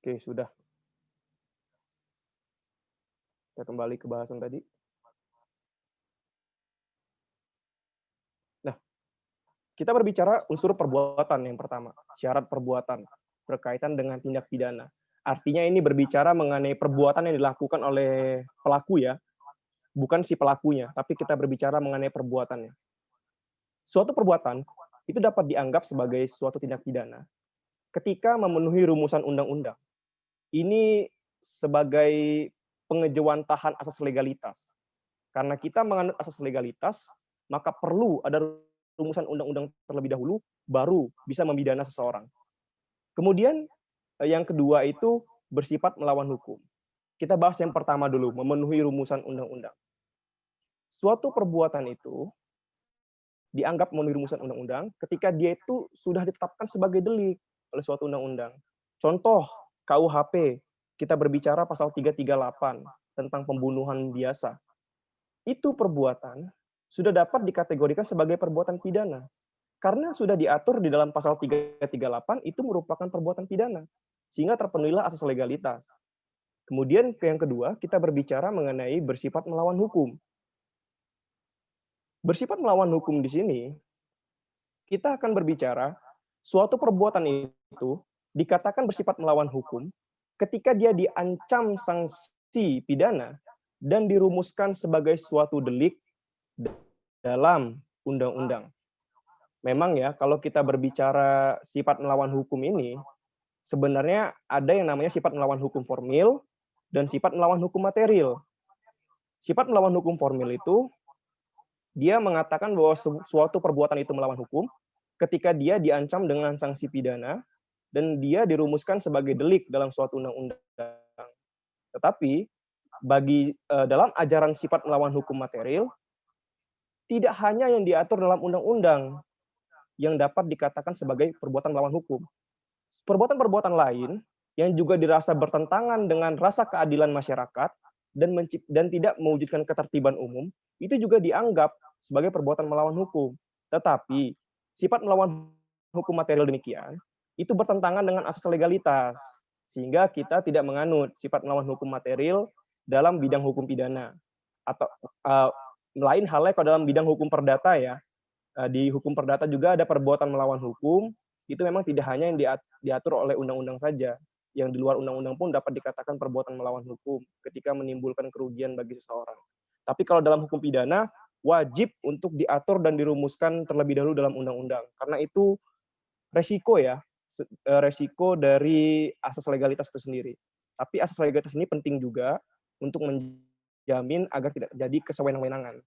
Oke, sudah. Kita kembali ke bahasan tadi. Nah, kita berbicara unsur perbuatan yang pertama, syarat perbuatan berkaitan dengan tindak pidana. Artinya ini berbicara mengenai perbuatan yang dilakukan oleh pelaku ya, bukan si pelakunya, tapi kita berbicara mengenai perbuatannya. Suatu perbuatan itu dapat dianggap sebagai suatu tindak pidana ketika memenuhi rumusan undang-undang. Ini sebagai pengejawantahan asas legalitas. Karena kita menganut asas legalitas, maka perlu ada rumusan undang-undang terlebih dahulu, baru bisa memidana seseorang. Kemudian yang kedua itu bersifat melawan hukum. Kita bahas yang pertama dulu, memenuhi rumusan undang-undang. Suatu perbuatan itu dianggap memenuhi rumusan undang-undang ketika dia itu sudah ditetapkan sebagai delik oleh suatu undang-undang. Contoh KUHP, kita berbicara pasal 338 tentang pembunuhan biasa. Itu perbuatan sudah dapat dikategorikan sebagai perbuatan pidana. Karena sudah diatur di dalam pasal 338 itu merupakan perbuatan pidana. Sehingga terpenuhilah asas legalitas. Kemudian yang kedua, kita berbicara mengenai bersifat melawan hukum. Bersifat melawan hukum di sini, kita akan berbicara suatu perbuatan itu dikatakan bersifat melawan hukum ketika dia diancam sanksi pidana dan dirumuskan sebagai suatu delik dalam undang-undang. Memang ya, kalau kita berbicara sifat melawan hukum ini, sebenarnya ada yang namanya sifat melawan hukum formil dan sifat melawan hukum material. Sifat melawan hukum formil itu dia mengatakan bahwa suatu perbuatan itu melawan hukum ketika dia diancam dengan sanksi pidana dan dia dirumuskan sebagai delik dalam suatu undang-undang. Tetapi dalam ajaran sifat melawan hukum material, tidak hanya yang diatur dalam undang-undang yang dapat dikatakan sebagai perbuatan melawan hukum. Perbuatan-perbuatan lain yang juga dirasa bertentangan dengan rasa keadilan masyarakat dan tidak mewujudkan ketertiban umum, itu juga dianggap sebagai perbuatan melawan hukum. Tetapi sifat melawan hukum material demikian itu bertentangan dengan asas legalitas, sehingga kita tidak menganut sifat melawan hukum material dalam bidang hukum pidana. Atau lain halnya kalau dalam bidang hukum perdata ya, di hukum perdata juga ada perbuatan melawan hukum, itu memang tidak hanya yang diatur oleh undang-undang saja, yang di luar undang-undang pun dapat dikatakan perbuatan melawan hukum ketika menimbulkan kerugian bagi seseorang. Tapi kalau dalam hukum pidana, wajib untuk diatur dan dirumuskan terlebih dahulu dalam undang-undang. Karena itu resiko ya, resiko dari asas legalitas itu sendiri. Tapi asas legalitas ini penting juga untuk menjamin agar tidak terjadi kesewenang-wenangan.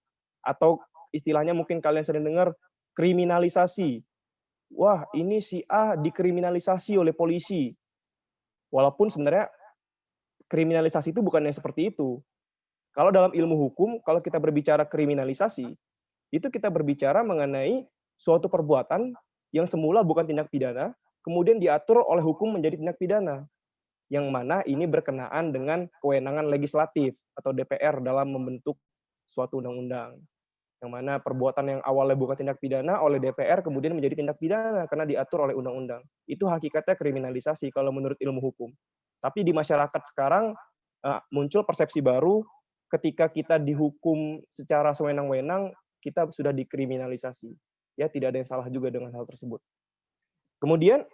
Atau istilahnya mungkin kalian sering dengar kriminalisasi. Wah, ini si A dikriminalisasi oleh polisi. Walaupun sebenarnya kriminalisasi itu bukannya seperti itu. Kalau dalam ilmu hukum, kalau kita berbicara kriminalisasi, itu kita berbicara mengenai suatu perbuatan yang semula bukan tindak pidana, kemudian diatur oleh hukum menjadi tindak pidana. Yang mana ini berkenaan dengan kewenangan legislatif atau DPR dalam membentuk suatu undang-undang. Yang mana perbuatan yang awalnya bukan tindak pidana oleh DPR kemudian menjadi tindak pidana karena diatur oleh undang-undang. Itu hakikatnya kriminalisasi kalau menurut ilmu hukum. Tapi di masyarakat sekarang muncul persepsi baru ketika kita dihukum secara sewenang-wenang, kita sudah dikriminalisasi. Ya, tidak ada yang salah juga dengan hal tersebut. Kemudian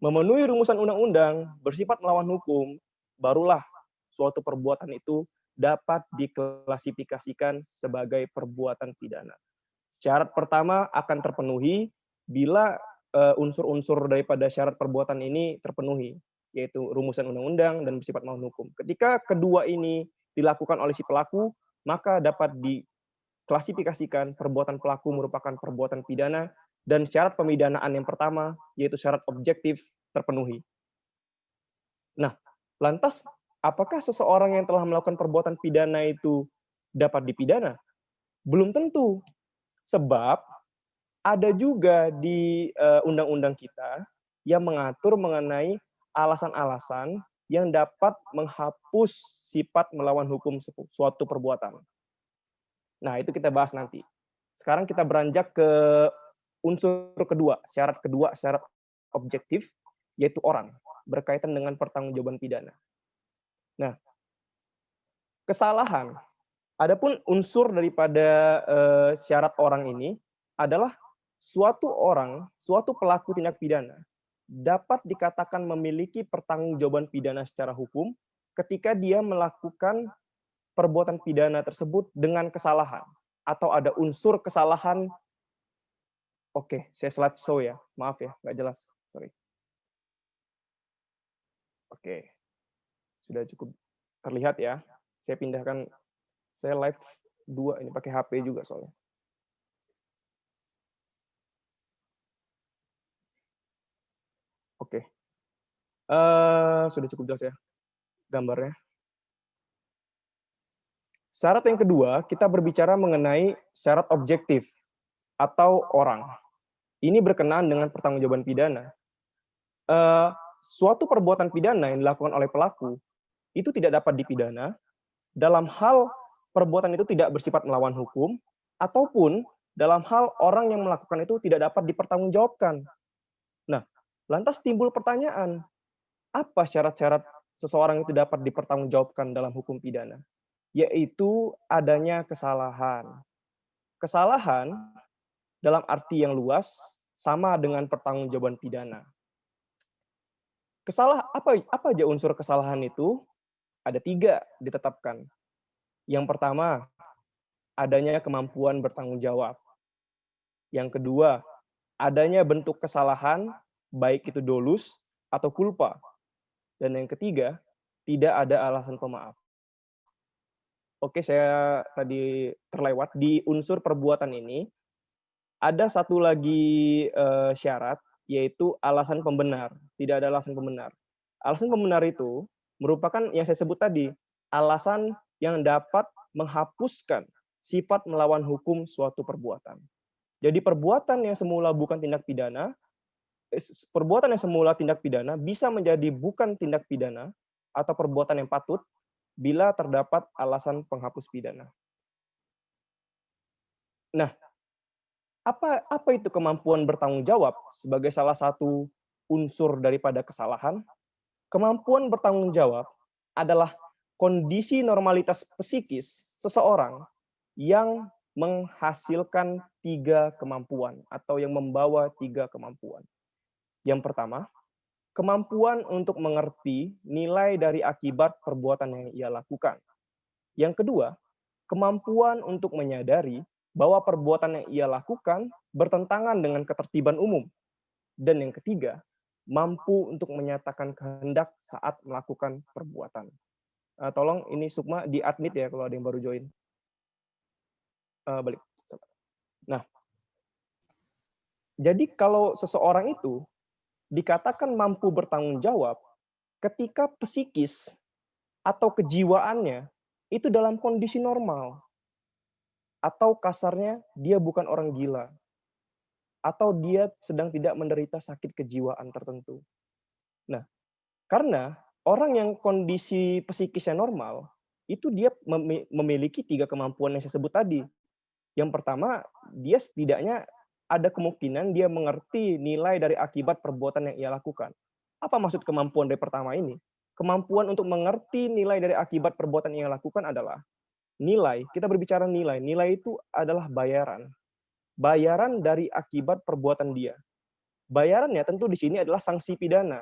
memenuhi rumusan undang-undang bersifat melawan hukum, barulah suatu perbuatan itu dapat diklasifikasikan sebagai perbuatan pidana. Syarat pertama akan terpenuhi bila unsur-unsur daripada syarat perbuatan ini terpenuhi, yaitu rumusan undang-undang dan bersifat melawan hukum. Ketika kedua ini dilakukan oleh si pelaku, maka dapat diklasifikasikan perbuatan pelaku merupakan perbuatan pidana dan syarat pemidanaan yang pertama, yaitu syarat objektif, terpenuhi. Nah, lantas apakah seseorang yang telah melakukan perbuatan pidana itu dapat dipidana? Belum tentu. Sebab ada juga di undang-undang kita yang mengatur mengenai alasan-alasan yang dapat menghapus sifat melawan hukum suatu perbuatan. Nah, itu kita bahas nanti. Sekarang kita beranjak ke unsur kedua, syarat objektif, yaitu orang. berkaitan dengan pertanggungjawaban pidana. Nah, kesalahan. Adapun unsur daripada syarat orang ini adalah suatu pelaku tindak pidana dapat dikatakan memiliki pertanggungjawaban pidana secara hukum ketika dia melakukan perbuatan pidana tersebut dengan kesalahan atau ada unsur kesalahan. Oke, saya slide show ya. Maaf ya, nggak jelas. Sorry. Oke, sudah cukup terlihat ya. Saya pindahkan, saya live 2 ini pakai HP juga soalnya. Oke. Sudah cukup jelas ya gambarnya. Syarat yang kedua, kita berbicara mengenai syarat objektif atau orang. Ini berkenaan dengan pertanggungjawaban pidana. Suatu perbuatan pidana yang dilakukan oleh pelaku itu tidak dapat dipidana dalam hal perbuatan itu tidak bersifat melawan hukum, ataupun dalam hal orang yang melakukan itu tidak dapat dipertanggungjawabkan. Nah, lantas timbul pertanyaan, apa syarat-syarat seseorang itu dapat dipertanggungjawabkan dalam hukum pidana? Yaitu adanya kesalahan. Kesalahan dalam arti yang luas sama dengan pertanggungjawaban pidana. Apa aja unsur kesalahan itu? Ada 3 ditetapkan. Yang pertama, adanya kemampuan bertanggung jawab. Yang kedua, adanya bentuk kesalahan, baik itu dolus atau culpa. Dan yang ketiga, tidak ada alasan pemaaf. Oke, saya tadi terlewat di unsur perbuatan ini, ada satu lagi syarat, yaitu alasan pembenar. Tidak ada alasan pembenar. Alasan pembenar itu merupakan yang saya sebut tadi, alasan yang dapat menghapuskan sifat melawan hukum suatu perbuatan. Jadi perbuatan yang semula bukan tindak pidana, perbuatan yang semula tindak pidana bisa menjadi bukan tindak pidana atau perbuatan yang patut bila terdapat alasan penghapus pidana. Nah, apa itu kemampuan bertanggung jawab sebagai salah satu unsur daripada kesalahan? Kemampuan bertanggung jawab adalah kondisi normalitas psikis seseorang yang menghasilkan 3 kemampuan atau yang membawa 3 kemampuan. Yang pertama, kemampuan untuk mengerti nilai dari akibat perbuatan yang ia lakukan. Yang kedua, kemampuan untuk menyadari bahwa perbuatan yang ia lakukan bertentangan dengan ketertiban umum. Dan yang ketiga, mampu untuk menyatakan kehendak saat melakukan perbuatan. Tolong ini Sukma di-admit ya kalau ada yang baru join. Balik. Nah, jadi kalau seseorang itu dikatakan mampu bertanggung jawab ketika psikis atau kejiwaannya itu dalam kondisi normal. Atau kasarnya dia bukan orang gila. Atau dia sedang tidak menderita sakit kejiwaan tertentu. Nah, karena orang yang kondisi psikisnya normal, itu dia memiliki 3 kemampuan yang saya sebut tadi. Yang pertama, dia setidaknya ada kemungkinan dia mengerti nilai dari akibat perbuatan yang ia lakukan. Apa maksud kemampuan dari pertama ini? Kemampuan untuk mengerti nilai dari akibat perbuatan yang ia lakukan adalah nilai, kita berbicara nilai. Nilai itu adalah bayaran. Bayaran dari akibat perbuatan dia. Bayarannya tentu di sini adalah sanksi pidana.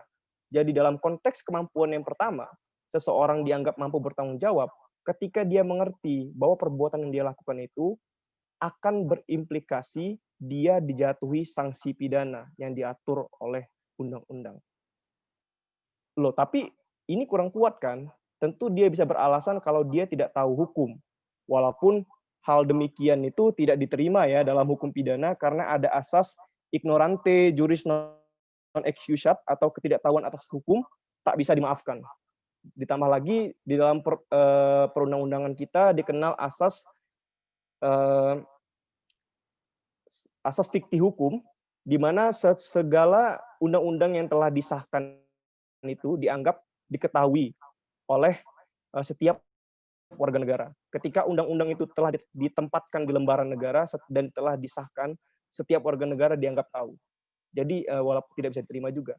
Jadi dalam konteks kemampuan yang pertama, seseorang dianggap mampu bertanggung jawab ketika dia mengerti bahwa perbuatan yang dia lakukan itu akan berimplikasi dia dijatuhi sanksi pidana yang diatur oleh undang-undang. Loh, tapi ini kurang kuat kan? Tentu dia bisa beralasan kalau dia tidak tahu hukum. Walaupun hal demikian itu tidak diterima ya dalam hukum pidana karena ada asas ignorante juris non excusat atau ketidaktahuan atas hukum tak bisa dimaafkan. Ditambah lagi di dalam perundang-undangan kita dikenal asas asas fikih hukum, di mana segala undang-undang yang telah disahkan itu dianggap diketahui oleh setiap warga negara. Ketika undang-undang itu telah ditempatkan di lembaran negara dan telah disahkan, setiap warga negara dianggap tahu. Jadi walaupun tidak bisa diterima juga.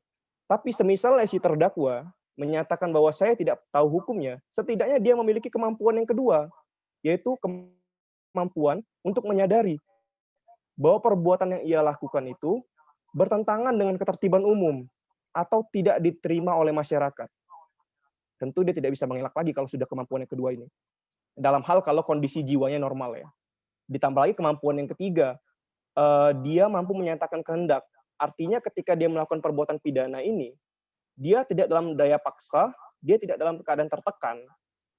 Tapi semisal si terdakwa menyatakan bahwa saya tidak tahu hukumnya, setidaknya dia memiliki kemampuan yang kedua, yaitu kemampuan untuk menyadari bahwa perbuatan yang ia lakukan itu bertentangan dengan ketertiban umum atau tidak diterima oleh masyarakat. Tentu dia tidak bisa mengelak lagi kalau sudah kemampuan yang kedua ini. Dalam hal kalau kondisi jiwanya normal ya. Ditambah lagi kemampuan yang ketiga, dia mampu menyatakan kehendak. Artinya ketika dia melakukan perbuatan pidana ini, dia tidak dalam daya paksa, dia tidak dalam keadaan tertekan,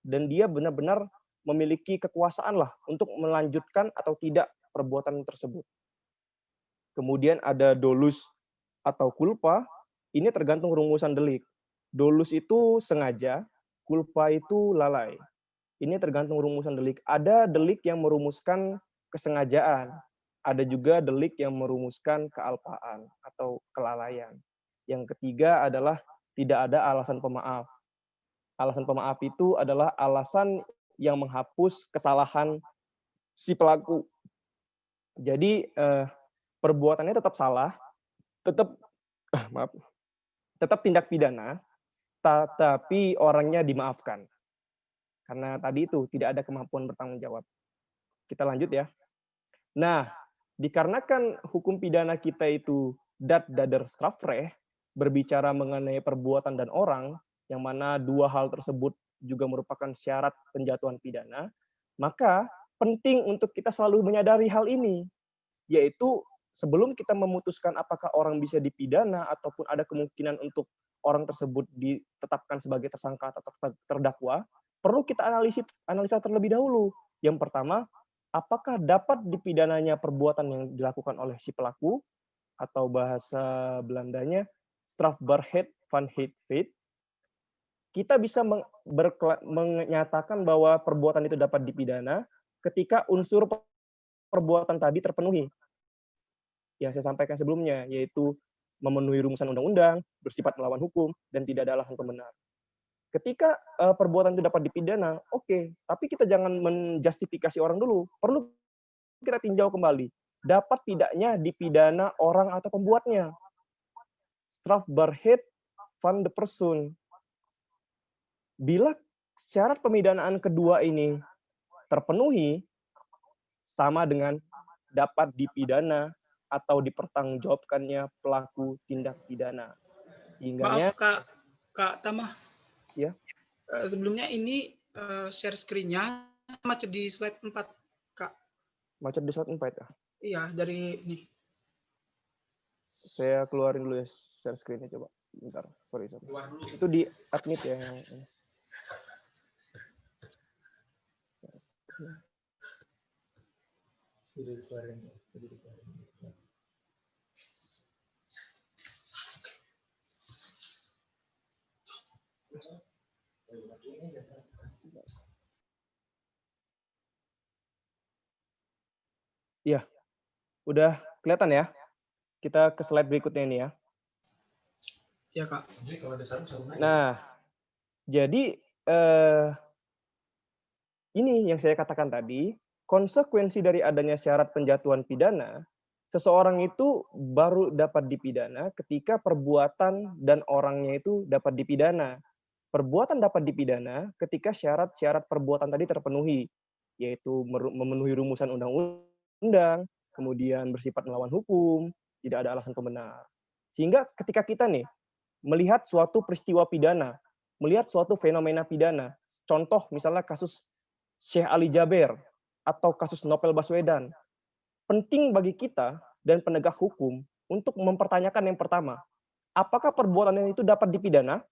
dan dia benar-benar memiliki kekuasaan lah untuk melanjutkan atau tidak perbuatan tersebut. Kemudian ada dolus atau culpa, ini tergantung rumusan delik. Dolus itu sengaja, culpa itu lalai. Ini tergantung rumusan delik. Ada delik yang merumuskan kesengajaan, ada juga delik yang merumuskan kealpaan atau kelalaian. Yang ketiga adalah tidak ada alasan pemaaf. Alasan pemaaf itu adalah alasan yang menghapus kesalahan si pelaku. Jadi perbuatannya tetap salah, tetap tetap tindak pidana, tapi orangnya dimaafkan. Karena tadi itu tidak ada kemampuan bertanggung jawab. Kita lanjut ya. Nah, dikarenakan hukum pidana kita itu dat dader strafrecht, berbicara mengenai perbuatan dan orang, yang mana dua hal tersebut juga merupakan syarat penjatuhan pidana, maka penting untuk kita selalu menyadari hal ini, yaitu sebelum kita memutuskan apakah orang bisa dipidana ataupun ada kemungkinan untuk orang tersebut ditetapkan sebagai tersangka atau terdakwa, perlu kita analisa terlebih dahulu. Yang pertama, apakah dapat dipidananya perbuatan yang dilakukan oleh si pelaku, atau bahasa Belandanya strafbaarheid van het feit. Kita bisa menyatakan bahwa perbuatan itu dapat dipidana ketika unsur perbuatan tadi terpenuhi. Yang saya sampaikan sebelumnya, yaitu memenuhi rumusan undang-undang, bersifat melawan hukum, dan tidak ada alasan pembenar. Ketika perbuatan itu dapat dipidana, oke, tapi kita jangan menjustifikasi orang dulu. Perlu kita tinjau kembali. Dapat tidaknya dipidana orang atau pembuatnya. Strafbaarheid van de persoon. Bila syarat pemidanaan kedua ini terpenuhi, sama dengan dapat dipidana atau dipertanggungjawabkannya pelaku tindak pidana. Maaf Kak Tama. Ya. Sebelumnya ini share screen-nya macet di slide 4, Kak. Macet di slide 4 ya? Iya, dari ini. Saya keluarin dulu ya share screen-nya coba. Bentar, sorry. Itu di admit ya yang ini. Sudah dikeluarin. Iya, udah kelihatan ya? Kita ke slide berikutnya ini ya. Ya Kak. Nah, jadi ini yang saya katakan tadi, konsekuensi dari adanya syarat penjatuhan pidana, seseorang itu baru dapat dipidana ketika perbuatan dan orangnya itu dapat dipidana. Perbuatan dapat dipidana ketika syarat-syarat perbuatan tadi terpenuhi, yaitu memenuhi rumusan undang-undang, kemudian bersifat melawan hukum, tidak ada alasan pembenar. Sehingga ketika kita nih melihat suatu peristiwa pidana, melihat suatu fenomena pidana, contoh misalnya kasus Syekh Ali Jaber atau kasus Novel Baswedan, penting bagi kita dan penegak hukum untuk mempertanyakan yang pertama, apakah perbuatan itu dapat dipidana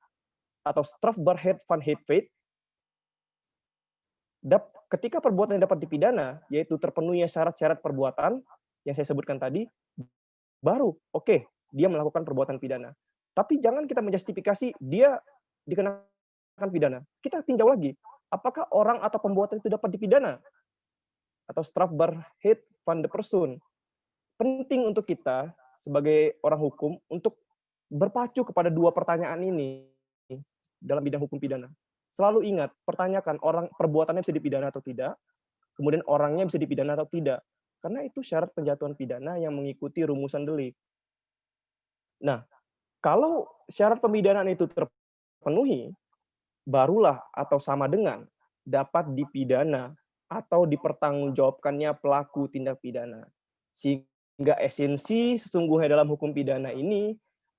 atau strafbaarheid van het feit? Ketika perbuatan yang dapat dipidana, yaitu terpenuhnya syarat-syarat perbuatan yang saya sebutkan tadi, baru oke, dia melakukan perbuatan pidana. Tapi jangan kita menjustifikasi dia dikenakan pidana. Kita tinjau lagi, apakah orang atau pembuatan itu dapat dipidana? Atau strafbaarheid van de persoon. Penting untuk kita sebagai orang hukum untuk berpacu kepada dua pertanyaan ini dalam bidang hukum pidana. Selalu ingat, pertanyakan orang perbuatannya bisa dipidana atau tidak, kemudian orangnya bisa dipidana atau tidak. Karena itu syarat penjatuhan pidana yang mengikuti rumusan delik. Nah, Kalau syarat pemidanaan itu terpenuhi, barulah atau sama dengan dapat dipidana atau dipertanggungjawabkannya pelaku tindak pidana. Sehingga esensi sesungguhnya dalam hukum pidana ini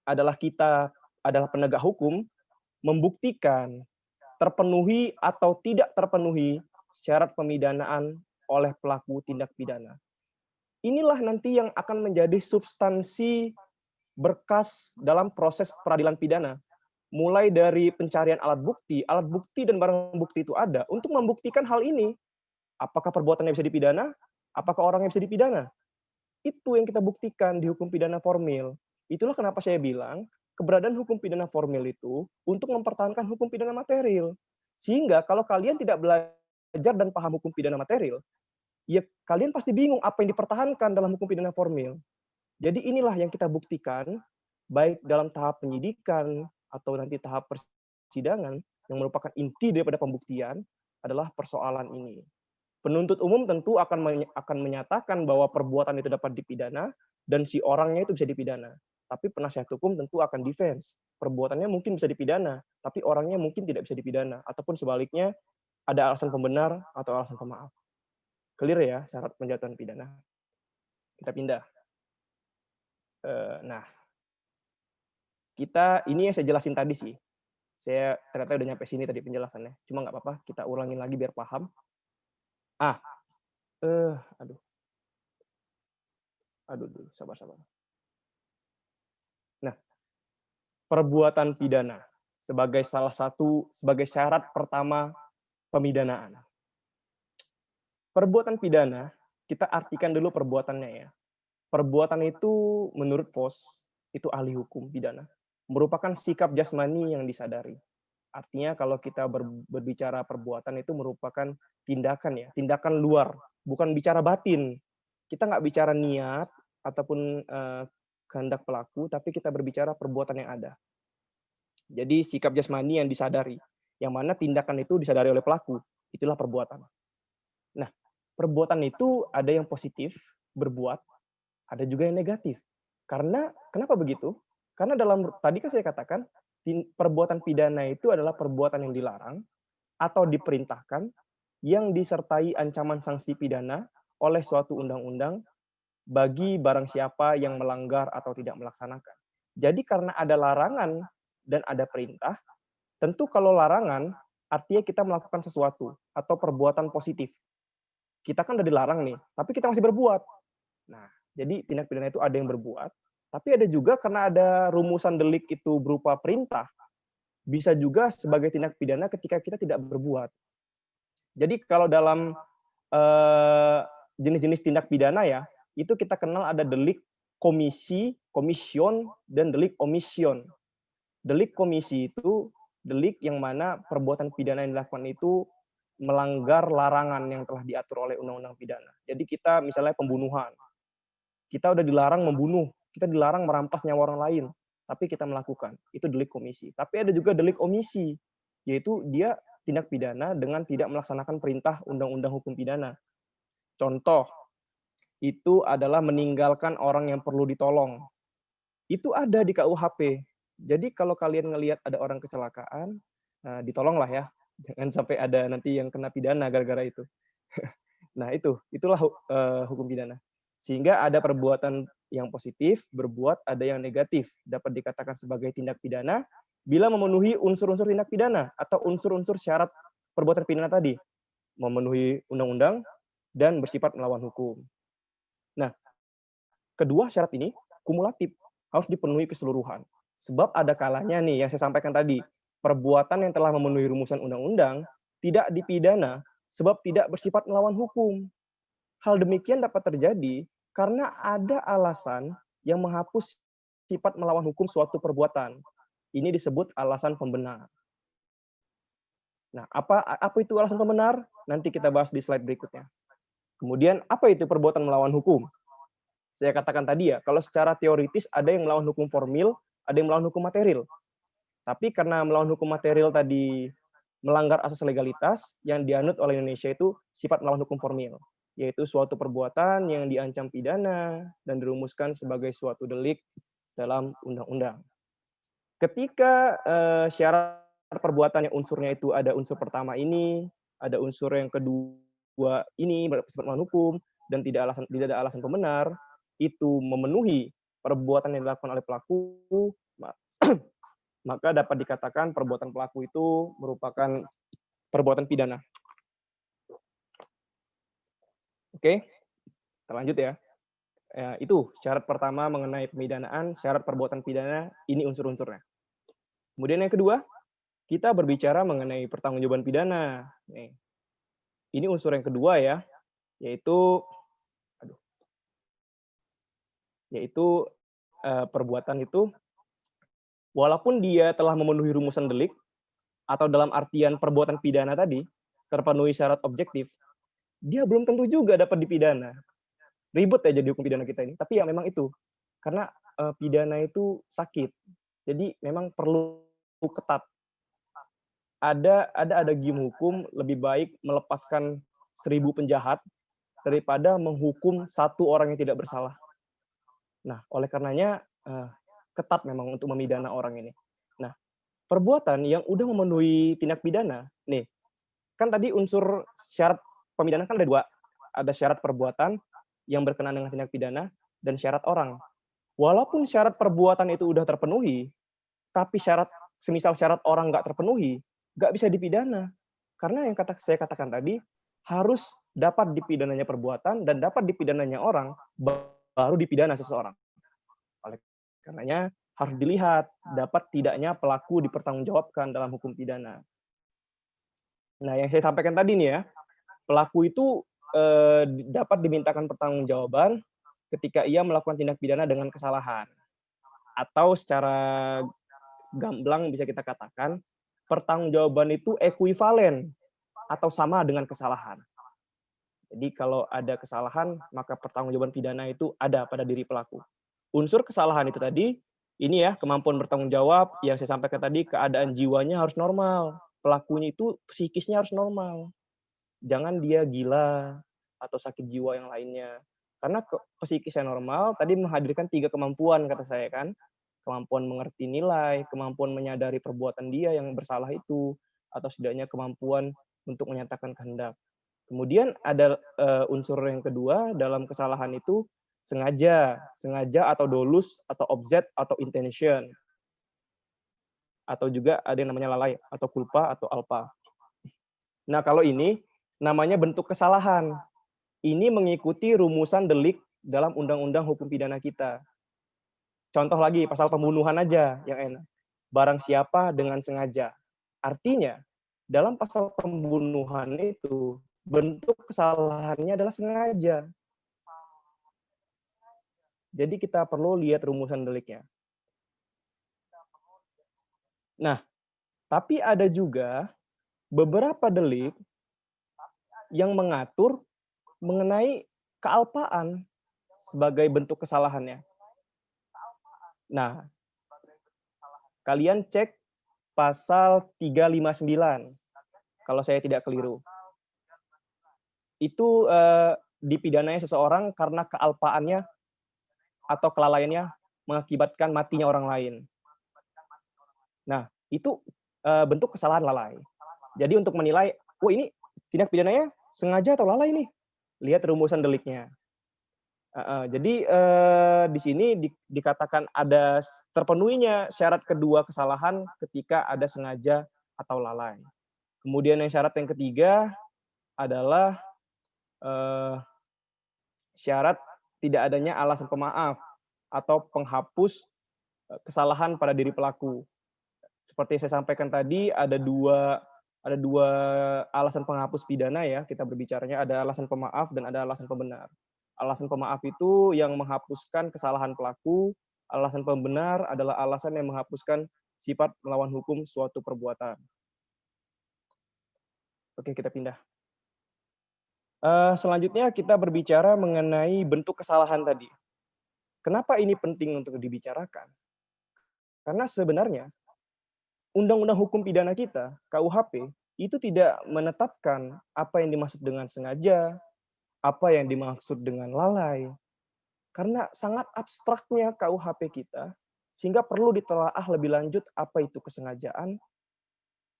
adalah kita adalah penegak hukum membuktikan terpenuhi atau tidak terpenuhi syarat pemidanaan oleh pelaku tindak pidana. Inilah nanti yang akan menjadi substansi berkas dalam proses peradilan pidana. Mulai dari pencarian alat bukti dan barang bukti itu ada untuk membuktikan hal ini. Apakah perbuatannya bisa dipidana? Apakah orangnya bisa dipidana? Itu yang kita buktikan di hukum pidana formil. Itulah kenapa saya bilang, keberadaan hukum pidana formil itu untuk mempertahankan hukum pidana material. Sehingga kalau kalian tidak belajar dan paham hukum pidana material, ya kalian pasti bingung apa yang dipertahankan dalam hukum pidana formil. Jadi inilah yang kita buktikan, baik dalam tahap penyidikan atau nanti tahap persidangan, yang merupakan inti daripada pembuktian adalah persoalan ini. Penuntut umum tentu akan menyatakan bahwa perbuatan itu dapat dipidana dan si orangnya itu bisa dipidana. Tapi penasihat hukum tentu akan defense. Perbuatannya mungkin bisa dipidana, tapi orangnya mungkin tidak bisa dipidana. Ataupun sebaliknya, ada alasan pembenar atau alasan pemaaf. Clear ya syarat penjatuhan pidana. Kita pindah. Nah, ini yang saya jelasin tadi sih. Saya ternyata udah nyampe sini tadi penjelasannya. Cuma nggak apa-apa, kita ulangin lagi biar paham. Aduh, sabar. Nah, perbuatan pidana sebagai sebagai syarat pertama pemidanaan. Perbuatan pidana, kita artikan dulu perbuatannya ya. Perbuatan itu menurut POS, itu ahli hukum pidana, merupakan sikap jasmani yang disadari. Artinya kalau kita berbicara perbuatan itu merupakan tindakan ya, tindakan luar, bukan bicara batin. Kita nggak bicara niat ataupun kehendak pelaku, tapi kita berbicara perbuatan yang ada. Jadi sikap jasmani yang disadari, yang mana tindakan itu disadari oleh pelaku, itulah perbuatan. Nah, perbuatan itu ada yang positif, berbuat, ada juga yang negatif. Kenapa begitu? Karena tadi kan saya katakan, perbuatan pidana itu adalah perbuatan yang dilarang atau diperintahkan yang disertai ancaman sanksi pidana oleh suatu undang-undang bagi barang siapa yang melanggar atau tidak melaksanakan. Jadi karena ada larangan dan ada perintah, tentu kalau larangan artinya kita melakukan sesuatu atau perbuatan positif. Kita kan udah dilarang nih, tapi kita masih berbuat. Nah, jadi tindak pidana itu ada yang berbuat, tapi ada juga karena ada rumusan delik itu berupa perintah, bisa juga sebagai tindak pidana ketika kita tidak berbuat. Jadi kalau dalam jenis-jenis tindak pidana ya, itu kita kenal ada delik komisi, komision, dan delik omission. Delik komisi itu delik yang mana perbuatan pidana yang dilakukan itu melanggar larangan yang telah diatur oleh undang-undang pidana. Jadi kita misalnya pembunuhan, kita udah dilarang membunuh, kita dilarang merampas nyawa orang lain, tapi kita melakukan. Itu delik komisi. Tapi ada juga delik omisi, yaitu dia tindak pidana dengan tidak melaksanakan perintah undang-undang hukum pidana. Contoh, itu adalah meninggalkan orang yang perlu ditolong. Itu ada di KUHP. Jadi kalau kalian ngelihat ada orang kecelakaan, ditolonglah ya. Jangan sampai ada nanti yang kena pidana gara-gara itu. Nah, itulah hukum pidana. Sehingga ada perbuatan yang positif, berbuat, ada yang negatif. Dapat dikatakan sebagai tindak pidana bila memenuhi unsur-unsur tindak pidana atau unsur-unsur syarat perbuatan pidana tadi. Memenuhi undang-undang dan bersifat melawan hukum. Nah, kedua syarat ini kumulatif, harus dipenuhi keseluruhan. Sebab ada kalanya nih yang saya sampaikan tadi, perbuatan yang telah memenuhi rumusan undang-undang tidak dipidana sebab tidak bersifat melawan hukum. Hal demikian dapat terjadi karena ada alasan yang menghapus sifat melawan hukum suatu perbuatan. Ini disebut alasan pembenar. Nah, apa itu alasan pembenar? Nanti kita bahas di slide berikutnya. Kemudian, apa itu perbuatan melawan hukum? Saya katakan tadi ya, kalau secara teoritis ada yang melawan hukum formil, ada yang melawan hukum material. Tapi karena melawan hukum material tadi melanggar asas legalitas, yang dianut oleh Indonesia itu sifat melawan hukum formil, yaitu suatu perbuatan yang diancam pidana dan dirumuskan sebagai suatu delik dalam undang-undang. Ketika syarat perbuatannya unsurnya itu ada unsur pertama ini, ada unsur yang kedua ini bersifat melawan hukum dan tidak ada alasan pembenar, itu memenuhi perbuatan yang dilakukan oleh pelaku, maka dapat dikatakan perbuatan pelaku itu merupakan perbuatan pidana. Oke, kita lanjut ya. Itu syarat pertama mengenai pemidanaan, syarat perbuatan pidana, ini unsur-unsurnya. Kemudian yang kedua, kita berbicara mengenai pertanggungjawaban pidana. Nih, ini unsur yang kedua ya, yaitu perbuatan itu walaupun dia telah memenuhi rumusan delik atau dalam artian perbuatan pidana tadi terpenuhi syarat objektif, dia belum tentu juga dapat dipidana. Ribet ya jadi hukum pidana kita ini, tapi ya memang itu. Karena pidana itu sakit. Jadi memang perlu ketat. Ada adagium hukum lebih baik melepaskan 1000 penjahat daripada menghukum satu orang yang tidak bersalah. Nah, oleh karenanya ketat memang untuk memidana orang ini. Nah, perbuatan yang udah memenuhi tindak pidana, nih, kan tadi unsur syarat pemidana kan ada 2. Ada syarat perbuatan yang berkenaan dengan tindak pidana dan syarat orang. Walaupun syarat perbuatan itu udah terpenuhi, tapi semisal syarat orang nggak terpenuhi, nggak bisa dipidana. Karena yang saya katakan tadi, harus dapat dipidananya perbuatan dan dapat dipidananya orang, baru dipidana seseorang. Oleh karenanya, harus dilihat dapat tidaknya pelaku dipertanggungjawabkan dalam hukum pidana. Nah, yang saya sampaikan tadi nih ya, pelaku itu dapat dimintakan pertanggungjawaban ketika ia melakukan tindak pidana dengan kesalahan. Atau secara gamblang bisa kita katakan, pertanggungjawaban itu ekuivalen atau sama dengan kesalahan. Jadi kalau ada kesalahan, maka pertanggungjawaban pidana itu ada pada diri pelaku. Unsur kesalahan itu tadi, ini ya, kemampuan bertanggung jawab, yang saya sampaikan tadi, keadaan jiwanya harus normal. Pelakunya itu psikisnya harus normal. Jangan dia gila atau sakit jiwa yang lainnya. Karena psikisnya normal, tadi menghadirkan 3 kemampuan, kata saya kan. Kemampuan mengerti nilai, kemampuan menyadari perbuatan dia yang bersalah itu, atau setidaknya kemampuan untuk menyatakan kehendak. Kemudian ada unsur yang kedua dalam kesalahan itu sengaja atau dolus atau objek atau intention. Atau juga ada yang namanya lalai atau culpa atau alpa. Nah, kalau ini namanya bentuk kesalahan. Ini mengikuti rumusan delik dalam undang-undang hukum pidana kita. Contoh lagi, pasal pembunuhan aja yang enak. Barang siapa dengan sengaja. Artinya, dalam pasal pembunuhan itu, bentuk kesalahannya adalah sengaja. Jadi kita perlu lihat rumusan deliknya. Nah, tapi ada juga beberapa delik yang mengatur mengenai kealpaan sebagai bentuk kesalahannya. Nah, kalian cek pasal 359 kalau saya tidak keliru. Itu dipidananya seseorang karena kealpaannya atau kelalaiannya mengakibatkan matinya orang lain. Nah, itu bentuk kesalahan lalai. Jadi untuk menilai, oh ini tindak pidananya sengaja atau lalai nih, lihat rumusan deliknya. Jadi di sini dikatakan ada terpenuhinya syarat kedua kesalahan ketika ada sengaja atau lalai. Kemudian yang syarat yang ketiga adalah syarat tidak adanya alasan pemaaf atau penghapus kesalahan pada diri pelaku. Seperti yang saya sampaikan tadi, ada dua alasan penghapus pidana ya, kita berbicaranya ada alasan pemaaf dan ada alasan pembenar. Alasan pemaaf itu yang menghapuskan kesalahan pelaku, alasan pembenar adalah alasan yang menghapuskan sifat melawan hukum suatu perbuatan. Oke, kita pindah. Selanjutnya kita berbicara mengenai bentuk kesalahan tadi. Kenapa ini penting untuk dibicarakan? Karena sebenarnya Undang-Undang Hukum Pidana kita, KUHP, itu tidak menetapkan apa yang dimaksud dengan sengaja, apa yang dimaksud dengan lalai. Karena sangat abstraknya KUHP kita, Sehingga perlu ditelaah lebih lanjut apa itu kesengajaan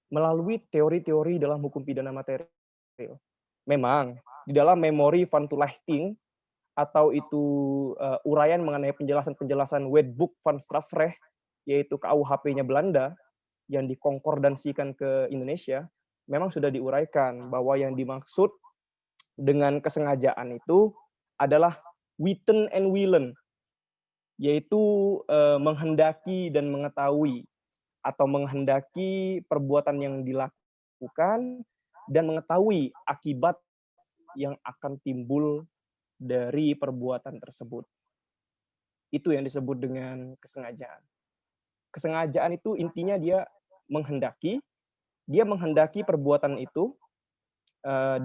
melalui teori-teori dalam hukum pidana material. Memang di dalam memori van Toelechting atau itu uraian mengenai penjelasan-penjelasan Wetboek van Strafrecht, yaitu KUHP-nya Belanda yang dikonkordansikan ke Indonesia, memang sudah diuraikan bahwa yang dimaksud dengan kesengajaan itu adalah witten and willen, yaitu menghendaki dan mengetahui atau menghendaki perbuatan yang dilakukan dan mengetahui akibat yang akan timbul dari perbuatan tersebut. Itu yang disebut dengan kesengajaan. Kesengajaan itu intinya dia menghendaki perbuatan itu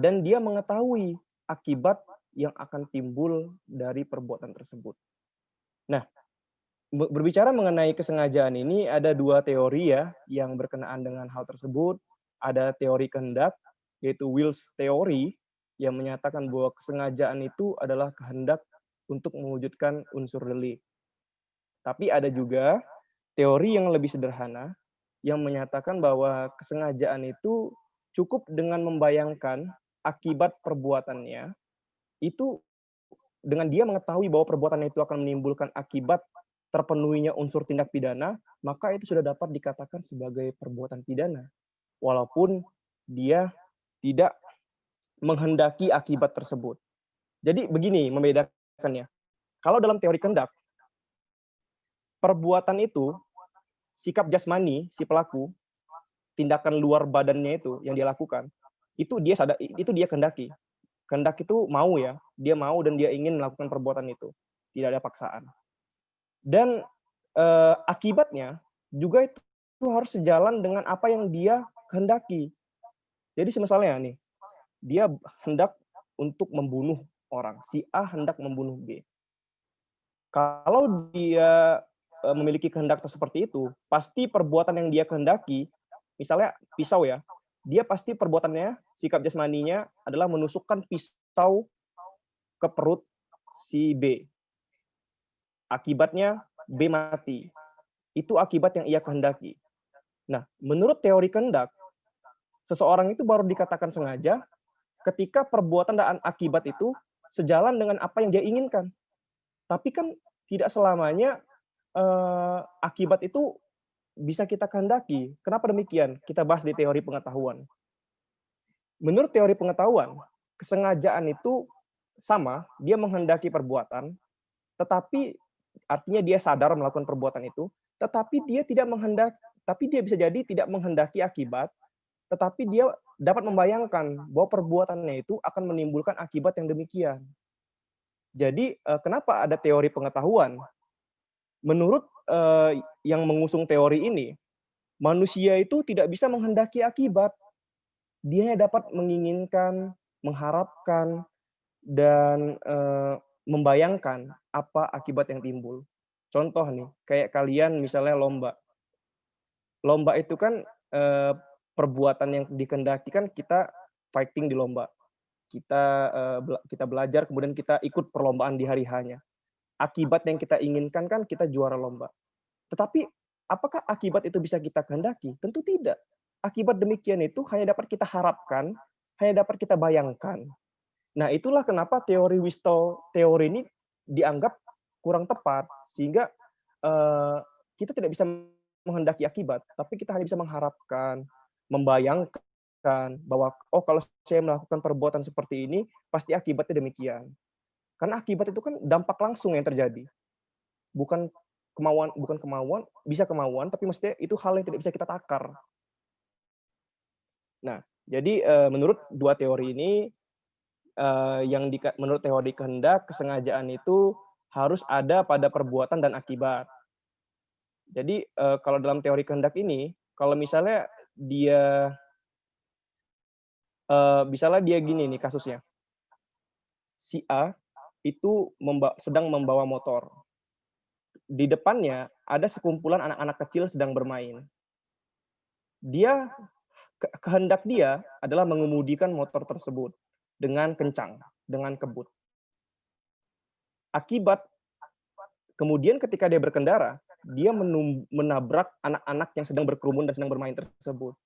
dan dia mengetahui akibat yang akan timbul dari perbuatan tersebut. Nah, berbicara mengenai kesengajaan ini ada dua teori ya yang berkenaan dengan hal tersebut. Ada teori kehendak, yaitu Will's theory, yang menyatakan bahwa kesengajaan itu adalah kehendak untuk mewujudkan unsur delik. Tapi ada juga teori yang lebih sederhana yang menyatakan bahwa kesengajaan itu cukup dengan membayangkan akibat perbuatannya, itu dengan dia mengetahui bahwa perbuatan itu akan menimbulkan akibat terpenuhinya unsur tindak pidana, maka itu sudah dapat dikatakan sebagai perbuatan pidana. Walaupun dia tidak menghendaki akibat tersebut. Jadi begini membedakannya. Kalau dalam teori kehendak, perbuatan itu, sikap jasmani si pelaku, tindakan luar badannya itu yang dia lakukan, itu dia kehendaki. Kehendak itu mau ya, dia mau dan dia ingin melakukan perbuatan itu. Tidak ada paksaan. Dan akibatnya juga itu harus sejalan dengan apa yang dia kehendaki. Jadi misalnya nih, dia hendak untuk membunuh orang. Si A hendak membunuh B. Kalau dia memiliki kehendak seperti itu, pasti perbuatan yang dia kehendaki, misalnya pisau ya, dia pasti perbuatannya, sikap jasmaninya adalah menusukkan pisau ke perut si B. Akibatnya B mati. Itu akibat yang ia kehendaki. Nah, menurut teori kehendak, seseorang itu baru dikatakan sengaja ketika perbuatan dan akibat itu sejalan dengan apa yang dia inginkan. Tapi kan tidak selamanya akibat itu bisa kita kehendaki. Kenapa demikian? Kita bahas di teori pengetahuan. Menurut teori pengetahuan, kesengajaan itu sama, dia menghendaki perbuatan, tetapi artinya dia sadar melakukan perbuatan itu, tetapi dia bisa jadi tidak menghendaki akibat, tetapi dia dapat membayangkan bahwa perbuatannya itu akan menimbulkan akibat yang demikian. Jadi kenapa ada teori pengetahuan? Menurut yang mengusung teori ini, manusia itu tidak bisa menghendaki akibat. Dia hanya dapat menginginkan, mengharapkan, dan membayangkan apa akibat yang timbul. Contoh nih, kayak kalian misalnya lomba. Lomba itu kan perbuatan yang dikehendaki kan kita fighting di lomba. Kita belajar, kemudian kita ikut perlombaan di hari hanya. Akibat yang kita inginkan kan kita juara lomba. Tetapi apakah akibat itu bisa kita kehendaki? Tentu tidak. Akibat demikian itu hanya dapat kita harapkan, hanya dapat kita bayangkan. Nah, itulah kenapa teori Wistol teori ini dianggap kurang tepat, sehingga kita tidak bisa menghendaki akibat, tapi kita hanya bisa mengharapkan, membayangkan bahwa oh kalau saya melakukan perbuatan seperti ini, pasti akibatnya demikian. Karena akibat itu kan dampak langsung yang terjadi. Bukan kemauan, bisa kemauan, tapi mestinya itu hal yang tidak bisa kita takar. Nah, jadi menurut dua teori ini, menurut teori kehendak, kesengajaan itu harus ada pada perbuatan dan akibat. Jadi kalau dalam teori kehendak ini, kalau misalnya misalnya dia gini nih kasusnya, si A itu sedang membawa motor. Di depannya ada sekumpulan anak-anak kecil sedang bermain. Kehendak dia adalah mengemudikan motor tersebut dengan kencang, dengan kebut. Akibat kemudian ketika dia berkendara, dia menabrak anak-anak yang sedang berkerumun dan sedang bermain tersebut.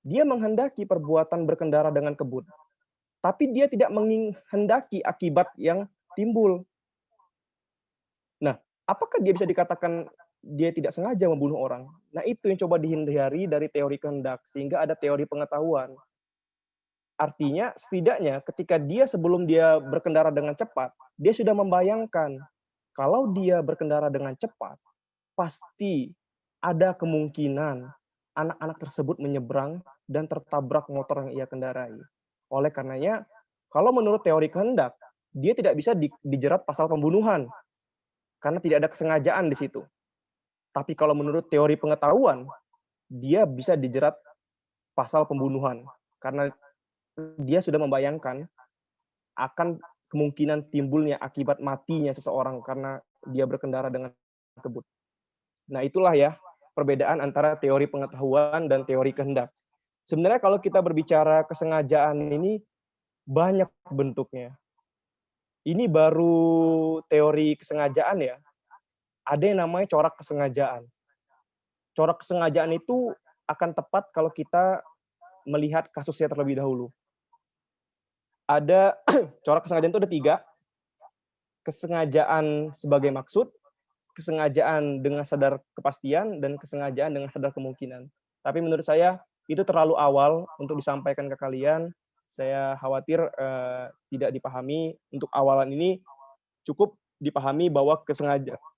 Dia menghendaki perbuatan berkendara dengan kebut, tapi dia tidak menghendaki akibat yang timbul. Nah, apakah dia bisa dikatakan dia tidak sengaja membunuh orang? Nah, itu yang coba dihindari dari teori kehendak, sehingga ada teori pengetahuan. Artinya, setidaknya ketika dia sebelum dia berkendara dengan cepat, dia sudah membayangkan, kalau dia berkendara dengan cepat, pasti ada kemungkinan anak-anak tersebut menyeberang dan tertabrak motor yang ia kendarai. Oleh karenanya, kalau menurut teori kehendak, dia tidak bisa dijerat pasal pembunuhan, karena tidak ada kesengajaan di situ. Tapi kalau menurut teori pengetahuan, dia bisa dijerat pasal pembunuhan, karena dia sudah membayangkan akan kemungkinan timbulnya akibat matinya seseorang karena dia berkendara dengan kebut. Nah, itulah ya perbedaan antara teori pengetahuan dan teori kehendak. Sebenarnya kalau kita berbicara kesengajaan ini banyak bentuknya. Ini baru teori kesengajaan ya. Ada yang namanya corak kesengajaan. Corak kesengajaan itu akan tepat kalau kita melihat kasusnya terlebih dahulu. Ada corak kesengajaan itu ada 3. Kesengajaan sebagai maksud, kesengajaan dengan sadar kepastian, dan kesengajaan dengan sadar kemungkinan. Tapi menurut saya itu terlalu awal untuk disampaikan ke kalian. Saya khawatir tidak dipahami. Untuk awalan ini cukup dipahami bahwa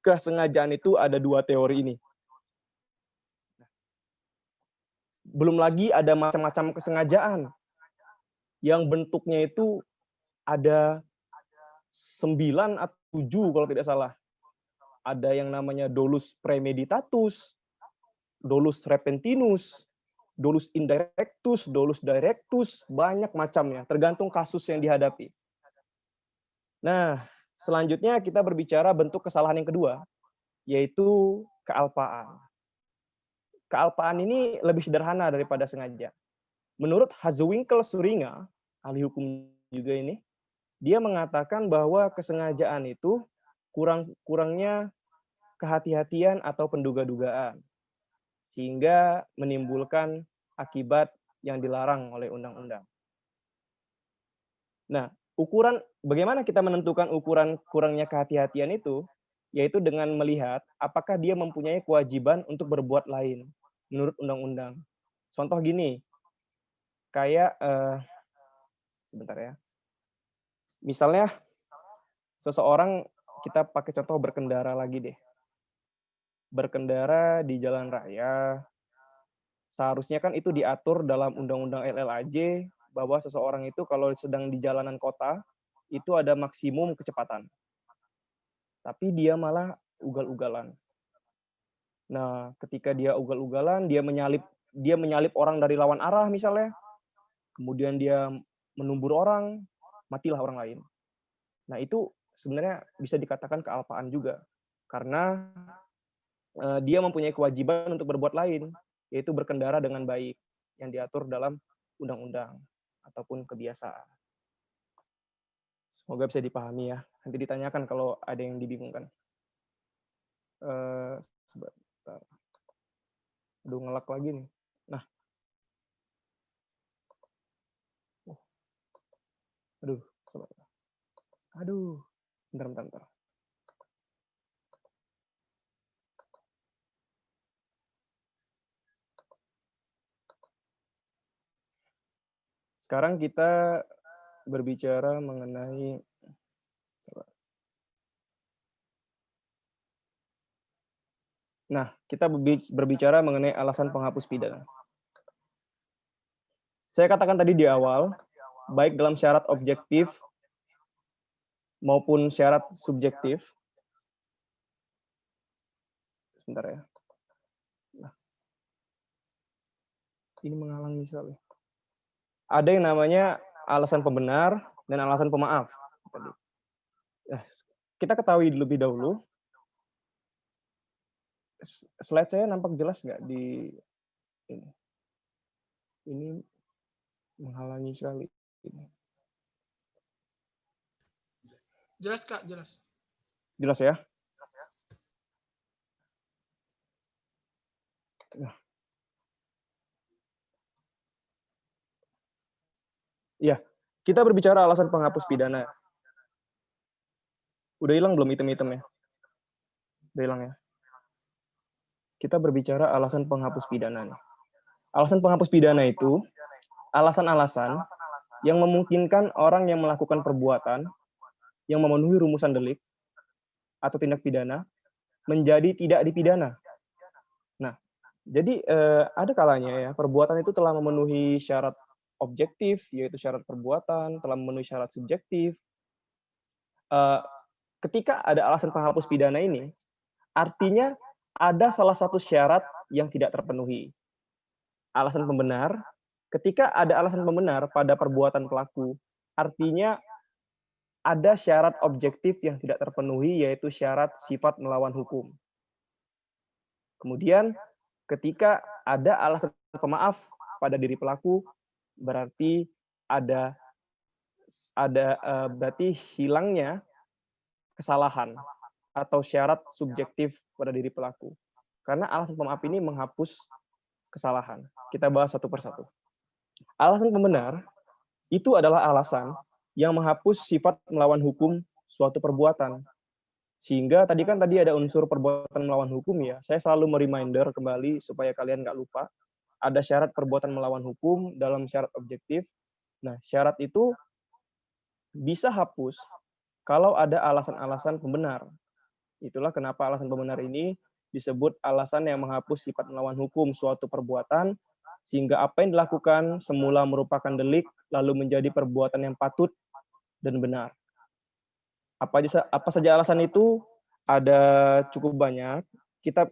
kesengajaan itu ada 2 teori ini. Belum lagi ada macam-macam kesengajaan yang bentuknya itu ada 9 atau 7 kalau tidak salah. Ada yang namanya dolus premeditatus, dolus repentinus, dolus indirectus, dolus directus, banyak macamnya, tergantung kasus yang dihadapi. Nah, selanjutnya kita berbicara bentuk kesalahan yang kedua, yaitu kealpaan. Kealpaan ini lebih sederhana daripada sengaja. Menurut Hazewinkel Suringa, ahli hukum juga ini, dia mengatakan bahwa kesengajaan itu kurangnya kehati-hatian atau penduga-dugaan, sehingga menimbulkan akibat yang dilarang oleh undang-undang. Nah, bagaimana kita menentukan ukuran kurangnya kehati-hatian itu, yaitu dengan melihat apakah dia mempunyai kewajiban untuk berbuat lain menurut undang-undang. Contoh gini, kayak sebentar ya. Misalnya seseorang, kita pakai contoh berkendara lagi deh. Berkendara di jalan raya, seharusnya kan itu diatur dalam Undang-Undang LLAJ bahwa seseorang itu kalau sedang di jalanan kota itu ada maksimum kecepatan. Tapi dia malah ugal-ugalan. Nah, ketika dia ugal-ugalan, dia menyalip orang dari lawan arah misalnya, kemudian dia menumbur orang, matilah orang lain. Nah, itu sebenarnya bisa dikatakan kealpaan juga, karena dia mempunyai kewajiban untuk berbuat lain, yaitu berkendara dengan baik, yang diatur dalam undang-undang ataupun kebiasaan. Semoga bisa dipahami ya. Nanti ditanyakan kalau ada yang dibingungkan. Sebentar. Aduh, ngelak lagi nih. Nah. Aduh. Bentar. Sekarang kita berbicara mengenai kita berbicara mengenai alasan penghapus pidana. Saya katakan tadi di awal, baik dalam syarat objektif maupun syarat subjektif. Sebentar ya. Nah, ini menghalangi sekali. Ada yang namanya alasan pembenar dan alasan pemaaf. Kita ketahui lebih dahulu. Slide saya nampak jelas nggak di ini? Ini menghalangi sekali. Jelas, Kak, jelas. Jelas ya? Nah, ya, kita berbicara alasan penghapus pidana. Udah hilang belum item-itemnya? Udah hilang ya? Kita berbicara alasan penghapus pidana nih. Alasan penghapus pidana itu alasan-alasan yang memungkinkan orang yang melakukan perbuatan yang memenuhi rumusan delik atau tindak pidana menjadi tidak dipidana. Nah, jadi ada kalanya ya perbuatan itu telah memenuhi syarat objektif, yaitu syarat perbuatan, telah memenuhi syarat subjektif. Ketika ada alasan penghapus pidana ini, artinya ada salah satu syarat yang tidak terpenuhi. Alasan pembenar, ketika ada alasan pembenar pada perbuatan pelaku, artinya ada syarat objektif yang tidak terpenuhi, yaitu syarat sifat melawan hukum. Kemudian, ketika ada alasan pemaaf pada diri pelaku, berarti berarti hilangnya kesalahan atau syarat subjektif pada diri pelaku. Karena alasan pemaaf ini menghapus kesalahan. Kita bahas satu persatu. Alasan pembenar itu adalah alasan yang menghapus sifat melawan hukum suatu perbuatan. Sehingga tadi ada unsur perbuatan melawan hukum ya. Saya selalu mereminder kembali supaya kalian nggak lupa. Ada syarat perbuatan melawan hukum dalam syarat objektif. Nah, syarat itu bisa hapus kalau ada alasan-alasan pembenar. Itulah kenapa alasan pembenar ini disebut alasan yang menghapus sifat melawan hukum suatu perbuatan, sehingga apa yang dilakukan semula merupakan delik, lalu menjadi perbuatan yang patut dan benar. Apa saja alasan itu? Ada cukup banyak.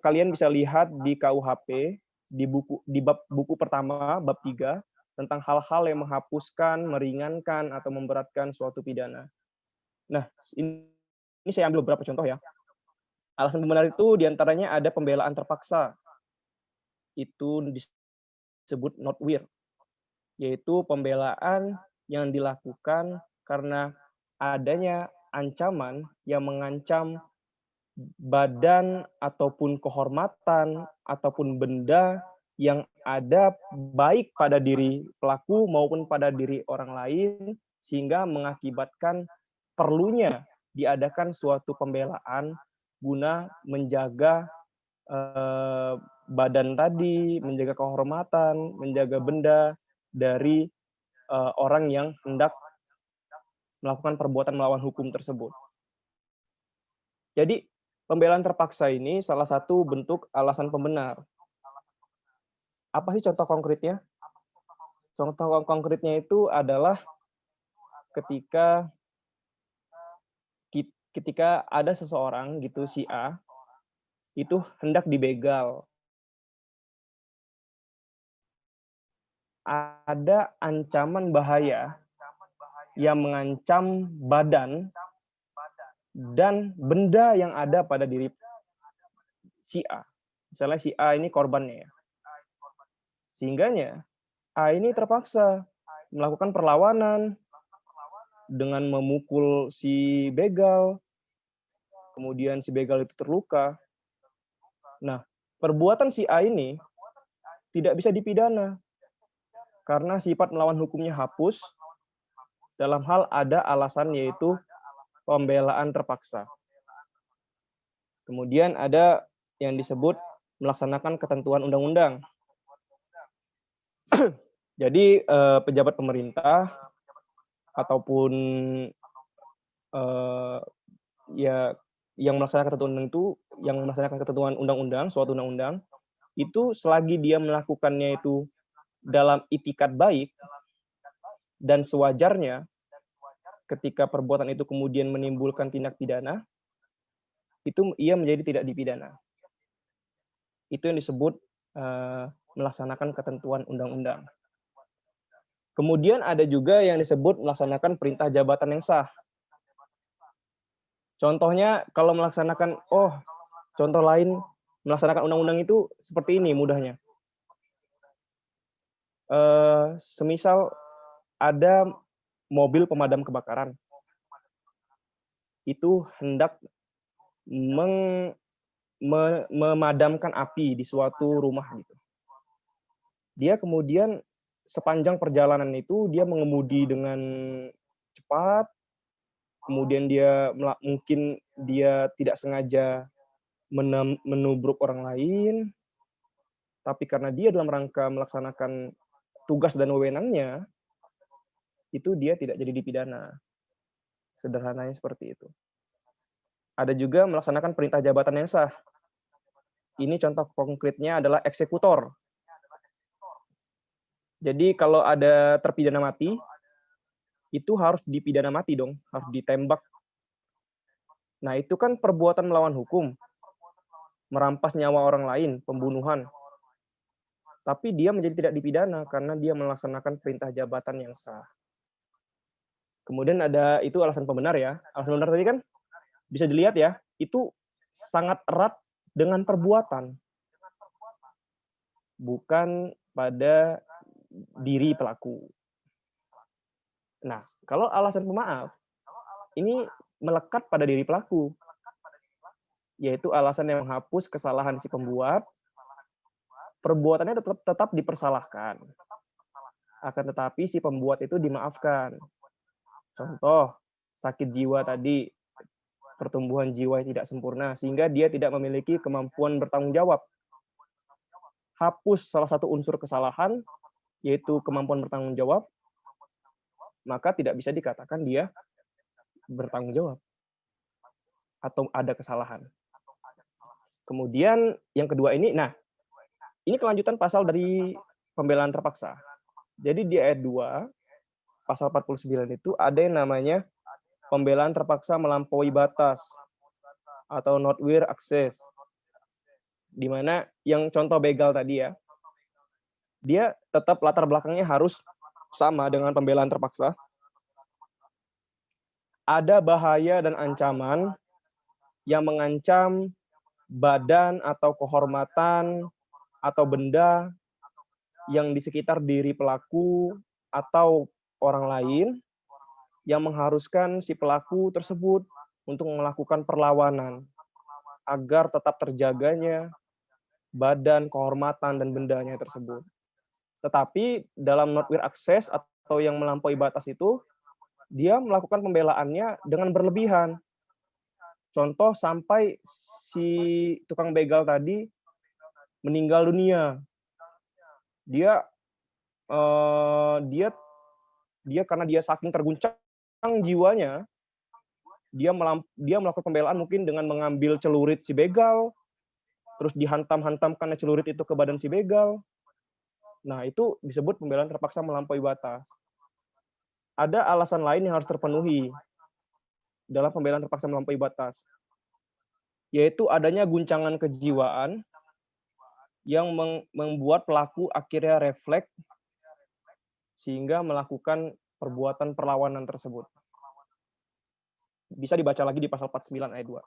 Kalian bisa lihat di KUHP, di bab buku pertama, bab 3, tentang hal-hal yang menghapuskan, meringankan, atau memberatkan suatu pidana. Nah, ini saya ambil beberapa contoh ya. Alasan pembenar itu diantaranya ada pembelaan terpaksa. Itu disebut not wir, yaitu pembelaan yang dilakukan karena adanya ancaman yang mengancam badan ataupun kehormatan ataupun benda yang ada baik pada diri pelaku maupun pada diri orang lain, sehingga mengakibatkan perlunya diadakan suatu pembelaan guna menjaga badan tadi, menjaga kehormatan, menjaga benda dari orang yang hendak melakukan perbuatan melawan hukum tersebut. Jadi, pembelaan terpaksa ini salah satu bentuk alasan pembenar. Apa sih contoh konkretnya? Contoh konkretnya itu adalah ketika ada seseorang gitu, si A, itu hendak dibegal. Ada ancaman bahaya yang mengancam badan dan benda yang ada pada diri si A. Misalnya si A ini korbannya ya. Sehingganya A ini terpaksa melakukan perlawanan dengan memukul si begal, kemudian si begal itu terluka. Nah, perbuatan si A ini tidak bisa dipidana karena sifat melawan hukumnya hapus dalam hal ada alasan, yaitu pembelaan terpaksa. Kemudian ada yang disebut melaksanakan ketentuan undang-undang. Jadi pejabat pemerintah ataupun ya yang melaksanakan ketentuan undang-undang, suatu undang-undang, itu selagi dia melakukannya itu dalam itikat baik dan sewajarnya, ketika perbuatan itu kemudian menimbulkan tindak pidana, itu ia menjadi tidak dipidana. Itu yang disebut melaksanakan ketentuan undang-undang. Kemudian ada juga yang disebut melaksanakan perintah jabatan yang sah. Contohnya kalau contoh lain melaksanakan undang-undang itu seperti ini mudahnya. Semisal ada mobil pemadam kebakaran, itu hendak memadamkan api di suatu rumah gitu. Dia kemudian sepanjang perjalanan itu dia mengemudi dengan cepat, kemudian mungkin dia tidak sengaja menubruk orang lain, tapi karena dia dalam rangka melaksanakan tugas dan wewenangnya, itu dia tidak jadi dipidana. Sederhananya seperti itu. Ada juga melaksanakan perintah jabatan yang sah. Ini contoh konkretnya adalah eksekutor. Jadi kalau ada terpidana mati, itu harus dipidana mati dong, harus ditembak. Nah, itu kan perbuatan melawan hukum, merampas nyawa orang lain, pembunuhan. Tapi dia menjadi tidak dipidana karena dia melaksanakan perintah jabatan yang sah. Kemudian ada itu alasan pembenar ya. Alasan pembenar tadi kan bisa dilihat ya, itu sangat erat dengan perbuatan, bukan pada diri pelaku. Nah, kalau alasan pemaaf, ini melekat pada diri pelaku, yaitu alasan yang menghapus kesalahan si pembuat, perbuatannya tetap dipersalahkan. Akan tetapi si pembuat itu dimaafkan. Contoh, sakit jiwa tadi, pertumbuhan jiwa yang tidak sempurna, sehingga dia tidak memiliki kemampuan bertanggung jawab. Hapus salah satu unsur kesalahan, yaitu kemampuan bertanggung jawab, maka tidak bisa dikatakan dia bertanggung jawab atau ada kesalahan. Kemudian yang kedua ini, nah ini kelanjutan pasal dari pembelaan terpaksa. Jadi di ayat 2, pasal 49 itu ada yang namanya pembelaan terpaksa melampaui batas atau notwehr access. Di mana yang contoh begal tadi ya, dia tetap latar belakangnya harus sama dengan pembelaan terpaksa. Ada bahaya dan ancaman yang mengancam badan atau kehormatan atau benda yang di sekitar diri pelaku atau orang lain yang mengharuskan si pelaku tersebut untuk melakukan perlawanan agar tetap terjaganya badan, kehormatan, dan bendanya tersebut. Tetapi dalam notwehr access atau yang melampaui batas itu, dia melakukan pembelaannya dengan berlebihan. Contoh sampai si tukang begal tadi meninggal dunia. Dia karena dia saking terguncang jiwanya, dia melakukan pembelaan mungkin dengan mengambil celurit si begal, terus dihantam-hantamkan celurit itu ke badan si begal. Nah, itu disebut pembelaan terpaksa melampaui batas. Ada alasan lain yang harus terpenuhi dalam pembelaan terpaksa melampaui batas, yaitu adanya guncangan kejiwaan yang membuat pelaku akhirnya refleks sehingga melakukan perbuatan perlawanan tersebut. Bisa dibaca lagi di pasal 49 ayat 2.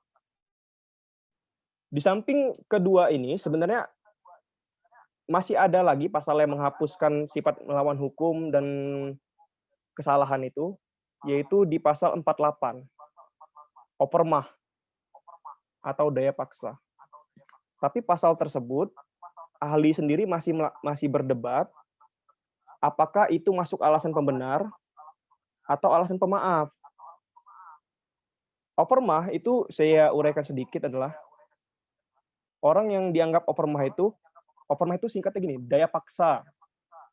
Di samping kedua ini sebenarnya masih ada lagi pasal yang menghapuskan sifat melawan hukum dan kesalahan itu, yaitu di pasal 48, overmah atau daya paksa. Tapi pasal tersebut ahli sendiri masih berdebat apakah itu masuk alasan pembenar atau alasan pemaaf. Overmah itu saya uraikan sedikit adalah orang yang dianggap overmah itu singkatnya gini, daya paksa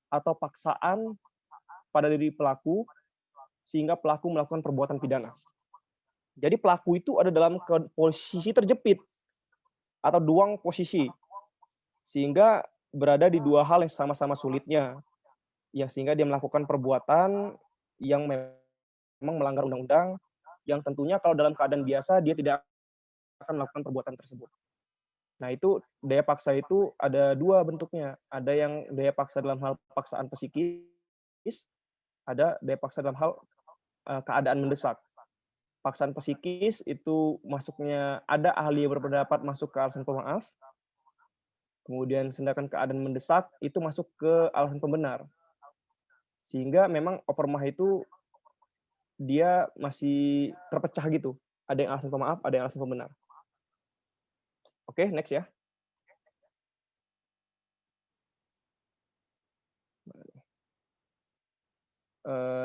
atau paksaan pada diri pelaku sehingga pelaku melakukan perbuatan pidana. Jadi pelaku itu ada dalam posisi terjepit atau duang posisi sehingga berada di dua hal yang sama-sama sulitnya. Ya, sehingga dia melakukan perbuatan yang memang melanggar undang-undang, yang tentunya kalau dalam keadaan biasa dia tidak akan melakukan perbuatan tersebut. Nah, itu daya paksa itu ada dua bentuknya. Ada yang daya paksa dalam hal paksaan psikis, ada daya paksa dalam hal keadaan mendesak. Paksaan psikis itu masuknya, ada ahli yang berpendapat masuk ke alasan pemaaf, kemudian sedangkan keadaan mendesak itu masuk ke alasan pembenar. Sehingga memang overmah itu dia masih terpecah gitu. Ada yang alasan pemaaf, ada yang alasan pembenar. Oke, next ya.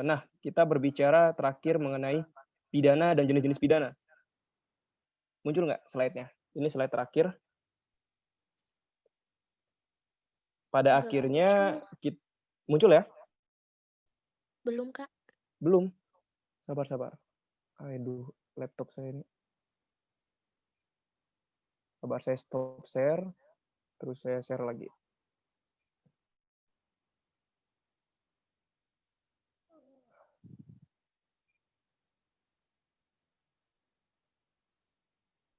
Nah, kita berbicara terakhir mengenai pidana dan jenis-jenis pidana. Muncul nggak slide-nya? Ini slide terakhir. Pada Nggak akhirnya, muncul. muncul ya? Belum, Kak. Belum. Sabar. Aduh, laptop saya ini. Sabar, saya stop share, terus saya share lagi.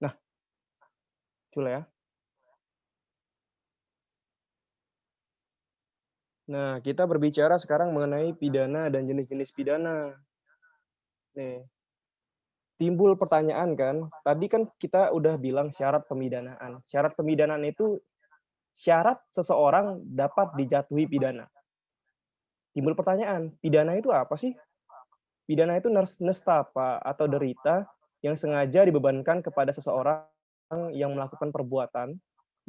Nah, muncul ya. Nah, kita berbicara sekarang mengenai pidana dan jenis-jenis pidana. Nih, timbul pertanyaan kan, tadi kan kita udah bilang syarat pemidanaan. Syarat pemidanaan itu syarat seseorang dapat dijatuhi pidana. Timbul pertanyaan, pidana itu apa sih? Pidana itu nestapa atau derita yang sengaja dibebankan kepada seseorang yang melakukan perbuatan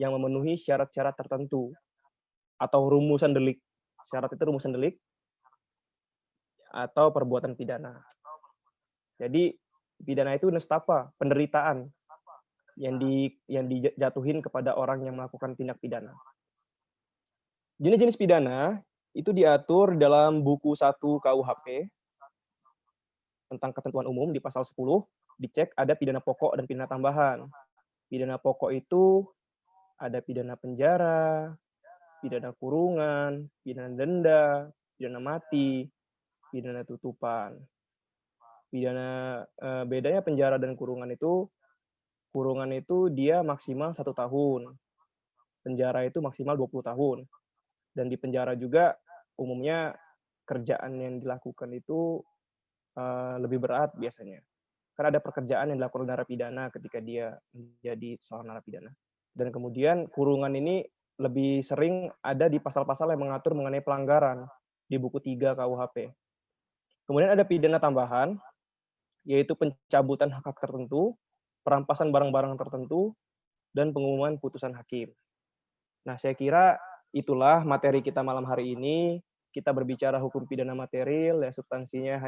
yang memenuhi syarat-syarat tertentu atau rumusan delik. Syarat itu rumusan delik atau perbuatan pidana. Jadi pidana itu nestapa, penderitaan yang dijatuhin kepada orang yang melakukan tindak pidana. Jenis-jenis pidana itu diatur dalam buku 1 KUHP tentang ketentuan umum di pasal 10, dicek ada pidana pokok dan pidana tambahan. Pidana pokok itu ada pidana penjara, pidana kurungan, pidana denda, pidana mati, pidana tutupan. Bedanya penjara dan kurungan itu dia maksimal 1 tahun. Penjara itu maksimal 20 tahun. Dan di penjara juga umumnya kerjaan yang dilakukan itu lebih berat biasanya. Karena ada pekerjaan yang dilakukan narapidana ketika dia menjadi seorang narapidana. Dan kemudian kurungan ini lebih sering ada di pasal-pasal yang mengatur mengenai pelanggaran di buku 3 KUHP. Kemudian ada pidana tambahan, yaitu pencabutan hak-hak tertentu, perampasan barang-barang tertentu, dan pengumuman putusan hakim. Nah, saya kira itulah materi kita malam hari ini. Kita berbicara hukum pidana material, yang substansinya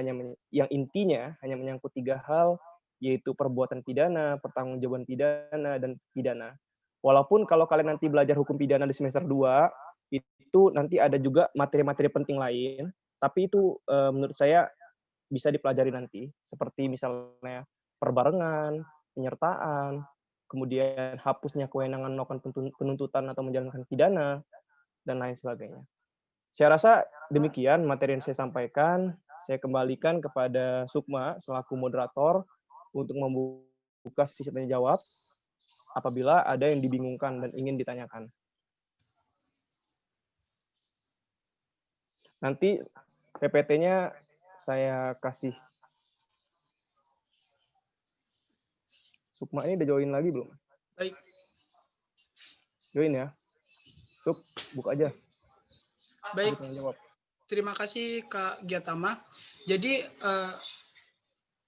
yang intinya hanya menyangkut 3 hal, yaitu perbuatan pidana, pertanggungjawaban pidana, dan pidana. Walaupun kalau kalian nanti belajar hukum pidana di semester 2, itu nanti ada juga materi-materi penting lain, tapi itu menurut saya bisa dipelajari nanti, seperti misalnya perbarengan, penyertaan, kemudian hapusnya kewenangan melakukan penuntutan atau menjalankan pidana, dan lain sebagainya. Saya rasa demikian materi yang saya sampaikan. Saya kembalikan kepada Sukma selaku moderator untuk membuka sesi tanya jawab apabila ada yang dibingungkan dan ingin ditanyakan. Nanti PPT-nya saya kasih. Sukma ini udah join lagi belum? Baik. Join ya. Suk, buka aja. Baik. Terima kasih Kak Giatama. Jadi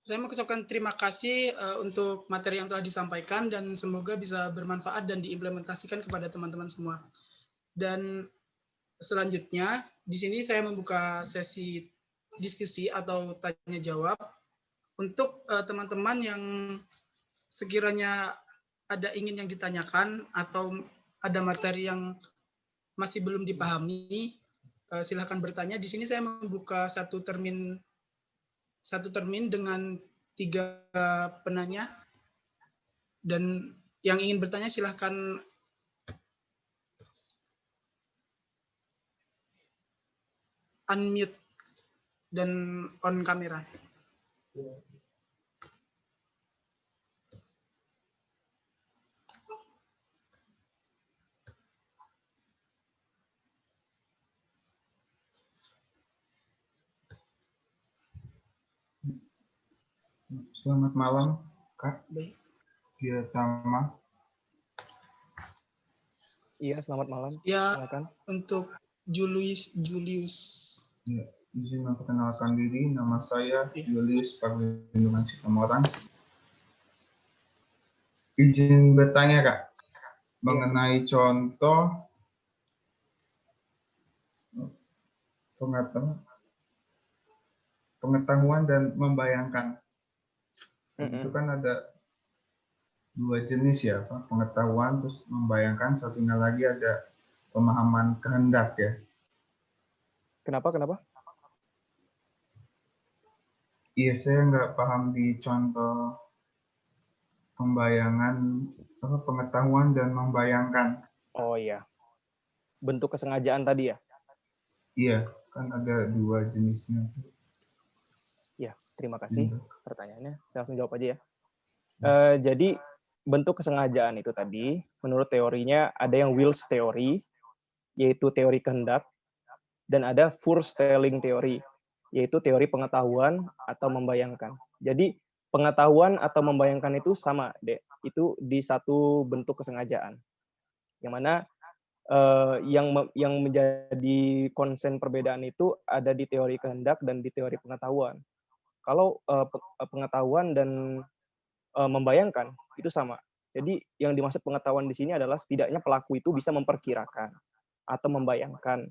saya mau ucapkan terima kasih untuk materi yang telah disampaikan dan semoga bisa bermanfaat dan diimplementasikan kepada teman-teman semua. Dan selanjutnya di sini saya membuka sesi diskusi atau tanya jawab untuk teman-teman yang sekiranya ada ingin yang ditanyakan atau ada materi yang masih belum dipahami, silakan bertanya. Di sini saya membuka satu termin dengan 3 penanya, dan yang ingin bertanya silakan unmute dan on kamera. Selamat malam, Kak Giatama. Iya, selamat malam. Ya, silakan. Untuk Julius. Ya, izin memperkenalkan diri, nama saya Julius Perlindungan Sitomorang. Izin bertanya, Kak. mengenai contoh pengetahuan dan membayangkan. Itu kan ada dua jenis ya, pengetahuan terus membayangkan, satunya lagi ada pemahaman kehendak ya. Kenapa? Iya, saya nggak paham di contoh pengetahuan dan membayangkan. Oh iya, bentuk kesengajaan tadi ya? Iya, kan ada dua jenisnya. Ya, terima kasih Iya. pertanyaannya. Saya langsung jawab aja ya. Jadi bentuk kesengajaan itu tadi, menurut teorinya ada yang Wills teori, yaitu teori kehendak, dan ada Vorstelling teori, yaitu teori pengetahuan atau membayangkan. Jadi pengetahuan atau membayangkan itu sama, Dek. Itu di satu bentuk kesengajaan. Yang mana yang menjadi konsen perbedaan itu ada di teori kehendak dan di teori pengetahuan. Kalau pengetahuan dan membayangkan itu sama. Jadi yang dimaksud pengetahuan di sini adalah setidaknya pelaku itu bisa memperkirakan atau membayangkan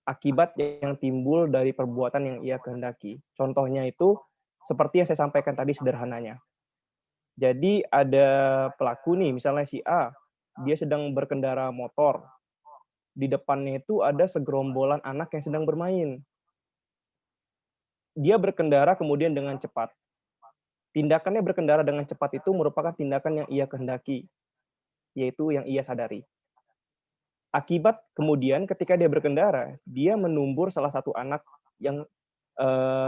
akibat yang timbul dari perbuatan yang ia kehendaki. Contohnya itu seperti yang saya sampaikan tadi sederhananya. Jadi ada pelaku nih, misalnya si A, dia sedang berkendara motor. Di depannya itu ada segerombolan anak yang sedang bermain. Dia berkendara kemudian dengan cepat. Tindakannya berkendara dengan cepat itu merupakan tindakan yang ia kehendaki, yaitu yang ia sadari. Akibat kemudian ketika dia berkendara, dia menumbur salah satu anak yang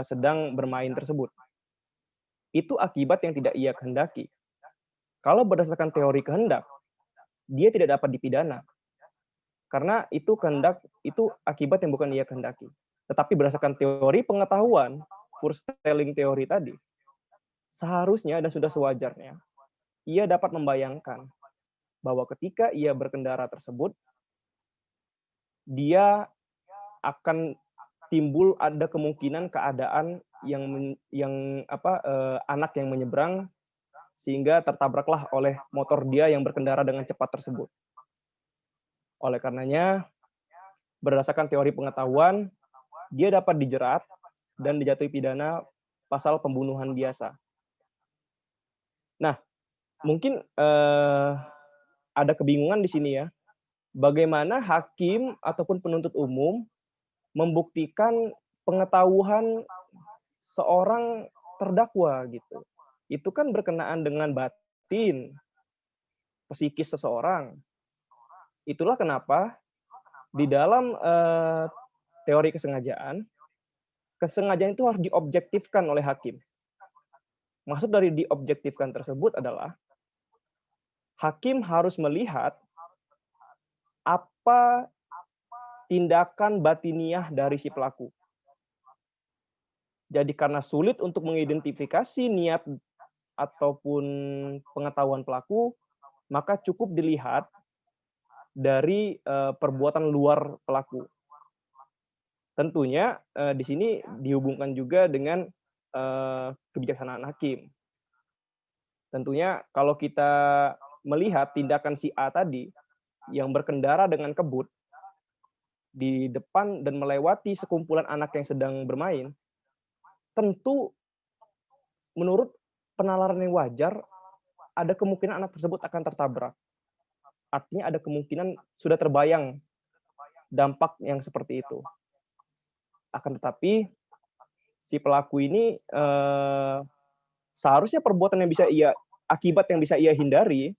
sedang bermain tersebut. Itu akibat yang tidak ia kehendaki. Kalau berdasarkan teori kehendak, dia tidak dapat dipidana. Karena itu kehendak, itu akibat yang bukan ia kehendaki. Tetapi berdasarkan teori pengetahuan, Vorstelling teori tadi, seharusnya dan sudah sewajarnya, ia dapat membayangkan bahwa ketika ia berkendara tersebut, dia akan timbul ada kemungkinan keadaan anak yang menyeberang sehingga tertabraklah oleh motor dia yang berkendara dengan cepat tersebut. Oleh karenanya, berdasarkan teori pengetahuan, dia dapat dijerat dan dijatuhi pidana pasal pembunuhan biasa. Nah, mungkin ada kebingungan di sini ya. Bagaimana hakim ataupun penuntut umum membuktikan pengetahuan seorang terdakwa gitu. Itu kan berkenaan dengan batin, psikis seseorang. Itulah kenapa di dalam teori kesengajaan itu harus diobjektifkan oleh hakim. Maksud dari diobjektifkan tersebut adalah hakim harus melihat apa tindakan batiniah dari si pelaku. Jadi karena sulit untuk mengidentifikasi niat ataupun pengetahuan pelaku, maka cukup dilihat dari perbuatan luar pelaku. Tentunya di sini dihubungkan juga dengan kebijaksanaan hakim. Tentunya kalau kita melihat tindakan si A tadi yang berkendara dengan kebut di depan dan melewati sekumpulan anak yang sedang bermain, tentu menurut penalaran yang wajar ada kemungkinan anak tersebut akan tertabrak. Artinya ada kemungkinan sudah terbayang dampak yang seperti itu. Akan tetapi si pelaku ini seharusnya perbuatan yang akibat yang bisa ia hindari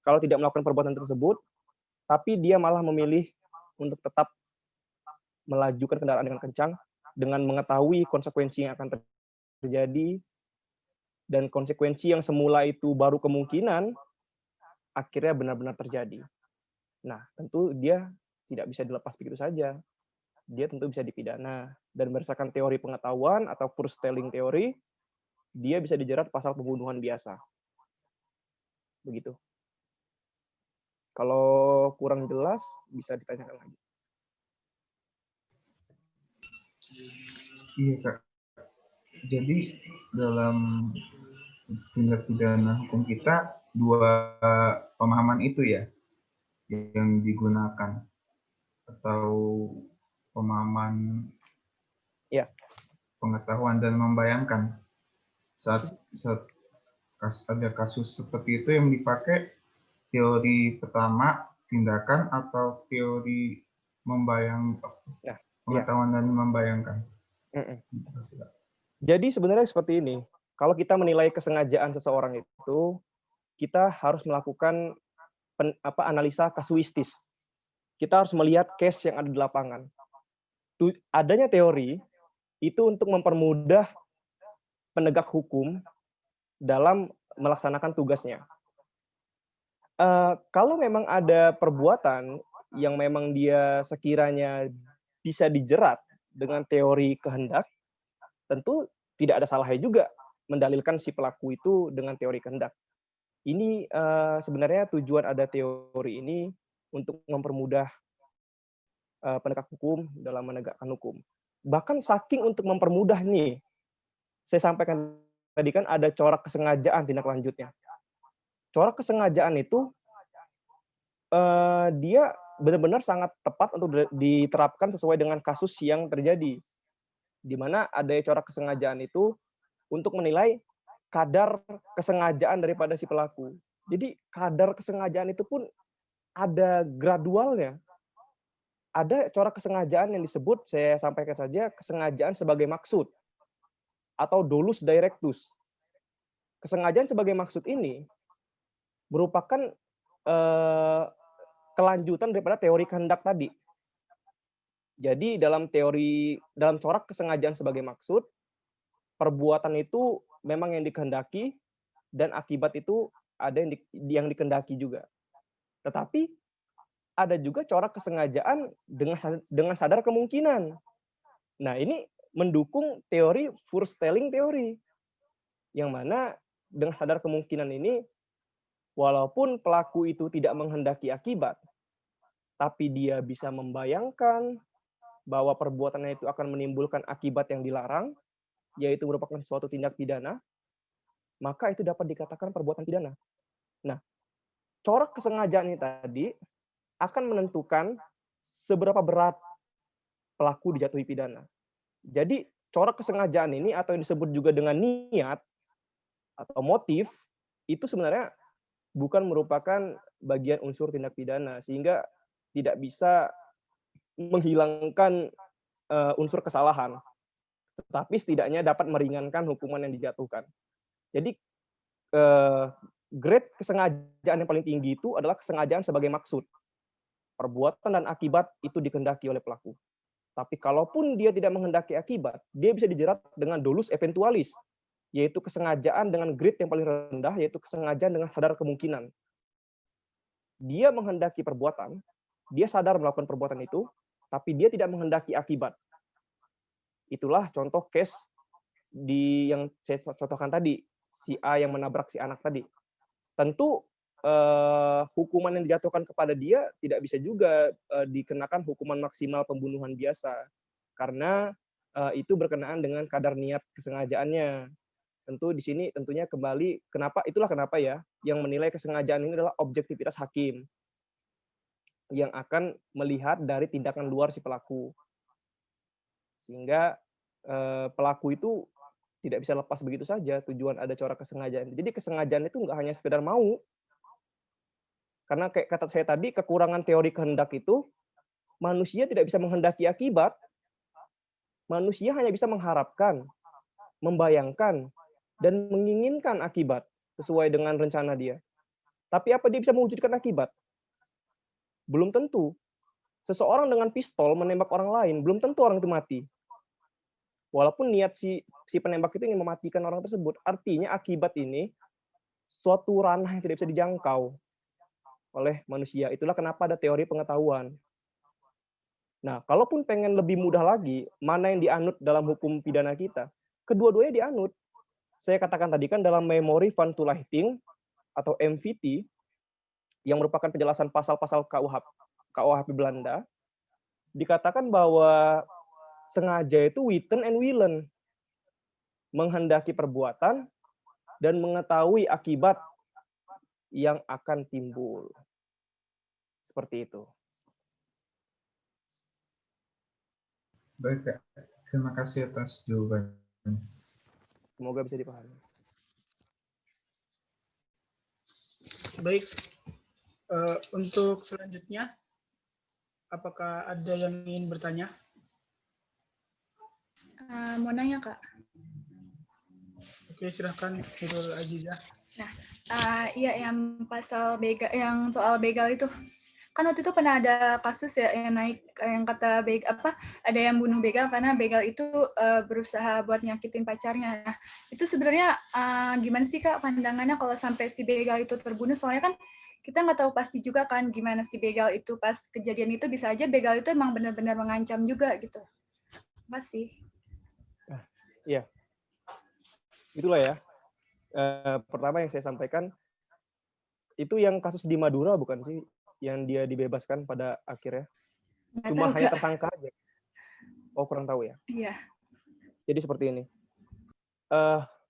kalau tidak melakukan perbuatan tersebut, tapi dia malah memilih untuk tetap melajukan kendaraan dengan kencang dengan mengetahui konsekuensi yang akan terjadi, dan konsekuensi yang semula itu baru kemungkinan akhirnya benar-benar terjadi. Nah, tentu dia tidak bisa dilepas begitu saja. Dia tentu bisa dipidana, dan berdasarkan teori pengetahuan atau Vorstelling teori, dia bisa dijerat pasal pembunuhan biasa. Begitu. Kalau kurang jelas bisa ditanyakan lagi. Iya, Kak. Jadi dalam tindak pidana hukum kita dua pemahaman itu ya. yang digunakan atau pemahaman Ya. pengetahuan dan membayangkan saat ada kasus seperti itu yang dipakai teori pertama tindakan atau teori pengetahuan dan membayangkan. Jadi sebenarnya seperti ini. Kalau kita menilai kesengajaan seseorang itu, kita harus melakukan analisa kasuistis. Kita harus melihat case yang ada di lapangan. Adanya teori itu untuk mempermudah penegak hukum dalam melaksanakan tugasnya. Kalau memang ada perbuatan yang memang dia sekiranya bisa dijerat dengan teori kehendak, tentu tidak ada salahnya juga mendalilkan si pelaku itu dengan teori kehendak. Ini sebenarnya tujuan ada teori ini untuk mempermudah penegak hukum dalam menegakkan hukum. Bahkan saking untuk mempermudah nih, saya sampaikan tadi kan ada corak kesengajaan tindak lanjutnya. Corak kesengajaan itu dia benar-benar sangat tepat untuk diterapkan sesuai dengan kasus yang terjadi. Di mana ada corak kesengajaan itu untuk menilai kadar kesengajaan daripada si pelaku. Jadi kadar kesengajaan itu pun ada gradualnya. Ada corak kesengajaan yang disebut, saya sampaikan saja, kesengajaan sebagai maksud atau dolus directus. Kesengajaan sebagai maksud ini merupakan kelanjutan daripada teori kehendak tadi. Jadi dalam corak kesengajaan sebagai maksud, perbuatan itu memang yang dikehendaki dan akibat itu ada yang dikehendaki juga. Tetapi ada juga corak kesengajaan dengan sadar kemungkinan. Nah, ini mendukung teori Furstelling teori. Yang mana dengan sadar kemungkinan ini, walaupun pelaku itu tidak menghendaki akibat, tapi dia bisa membayangkan bahwa perbuatannya itu akan menimbulkan akibat yang dilarang, yaitu merupakan suatu tindak pidana, maka itu dapat dikatakan perbuatan pidana. Nah, corak kesengajaan ini tadi akan menentukan seberapa berat pelaku dijatuhi pidana. Jadi, corak kesengajaan ini atau yang disebut juga dengan niat atau motif, itu sebenarnya bukan merupakan bagian unsur tindak pidana, sehingga tidak bisa menghilangkan unsur kesalahan. Tetapi setidaknya dapat meringankan hukuman yang dijatuhkan. Jadi, grade kesengajaan yang paling tinggi itu adalah kesengajaan sebagai maksud. Perbuatan dan akibat itu dikehendaki oleh pelaku. Tapi kalaupun dia tidak menghendaki akibat, dia bisa dijerat dengan dolus eventualis, yaitu kesengajaan dengan grade yang paling rendah, yaitu kesengajaan dengan sadar kemungkinan. Dia menghendaki perbuatan, dia sadar melakukan perbuatan itu, tapi dia tidak menghendaki akibat. Itulah contoh case yang saya contohkan tadi, si A yang menabrak si anak tadi. Tentu hukuman yang dijatuhkan kepada dia tidak bisa juga dikenakan hukuman maksimal pembunuhan biasa, karena itu berkenaan dengan kadar niat kesengajaannya. Tentu di sini tentunya kembali itulah kenapa ya yang menilai kesengajaan ini adalah objektivitas hakim yang akan melihat dari tindakan luar si pelaku, sehingga pelaku itu tidak bisa lepas begitu saja. Tujuan ada corak kesengajaan. Jadi kesengajaan itu nggak hanya sekedar mau. Karena kayak kata saya tadi, kekurangan teori kehendak itu, manusia tidak bisa menghendaki akibat. Manusia hanya bisa mengharapkan, membayangkan, dan menginginkan akibat sesuai dengan rencana dia. Tapi apa dia bisa mewujudkan akibat? Belum tentu. Seseorang dengan pistol menembak orang lain, belum tentu orang itu mati. Walaupun niat si penembak itu ingin mematikan orang tersebut, artinya akibat ini suatu ranah yang tidak bisa dijangkau oleh manusia. Itulah kenapa ada teori pengetahuan. Nah, kalaupun pengen lebih mudah lagi, mana yang dianut dalam hukum pidana kita? Kedua-duanya dianut. Saya katakan tadi kan dalam Memori van Toelichting atau MVT, yang merupakan penjelasan pasal-pasal KUHP Belanda, dikatakan bahwa sengaja itu witten and willen, menghendaki perbuatan dan mengetahui akibat yang akan timbul. Seperti itu. Baik, Kak. Terima kasih atas jawabannya. Semoga bisa dipahami. Baik, untuk selanjutnya, apakah ada yang ingin bertanya? Mau nanya, Kak. Oke, silahkan Nurul Azizah. Iya, yang pasal begal, yang soal begal itu. Kan waktu itu pernah ada kasus ya yang naik, yang kata ada yang bunuh begal karena begal itu berusaha buat nyakitin pacarnya. Nah, itu sebenarnya gimana sih Kak pandangannya kalau sampai si begal itu terbunuh? Soalnya kan kita nggak tahu pasti juga kan gimana si begal itu pas kejadian itu, bisa aja begal itu emang benar-benar mengancam juga gitu. Makasih. Iya. Itulah ya. Pertama yang saya sampaikan, itu yang kasus di Madura bukan sih? Yang dia dibebaskan pada akhirnya? Nggak Cuma tahu, hanya Kak. tersangka aja. Oh, kurang tahu ya. Iya. Jadi seperti ini.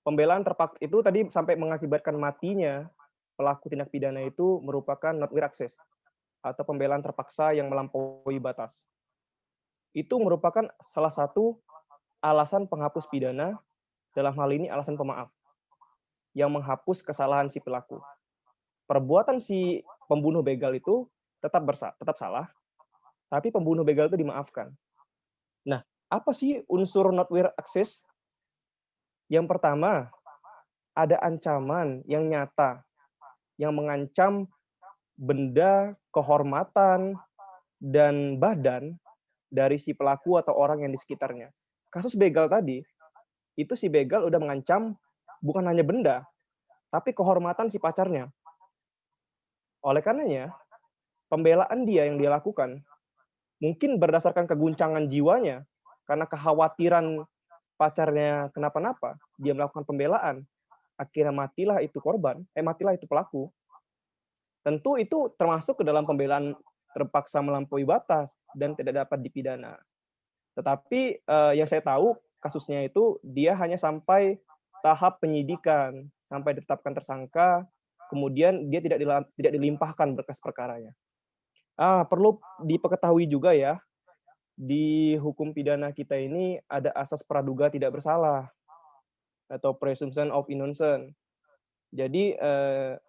Pembelaan itu tadi sampai mengakibatkan matinya pelaku tindak pidana itu merupakan not with access atau pembelaan terpaksa yang melampaui batas. Itu merupakan salah satu alasan penghapus pidana, dalam hal ini alasan pemaaf, yang menghapus kesalahan si pelaku. Perbuatan si pembunuh begal itu tetap salah, tapi pembunuh begal itu dimaafkan. Nah, apa sih unsur not with access? Yang pertama, ada ancaman yang nyata, yang mengancam benda, kehormatan, dan badan dari si pelaku atau orang yang di sekitarnya. Kasus begal tadi, itu si begal udah mengancam bukan hanya benda, tapi kehormatan si pacarnya. Oleh karenanya, pembelaan dia yang dia lakukan, mungkin berdasarkan keguncangan jiwanya, karena kekhawatiran pacarnya kenapa-napa, dia melakukan pembelaan, akhirnya matilah itu pelaku. Tentu itu termasuk ke dalam pembelaan terpaksa melampaui batas dan tidak dapat dipidana. Tetapi yang saya tahu kasusnya itu dia hanya sampai tahap penyidikan, sampai ditetapkan tersangka, kemudian dia tidak dilimpahkan berkas perkaranya. Perlu diketahui juga ya, di hukum pidana kita ini ada asas praduga tidak bersalah atau presumption of innocence. Jadi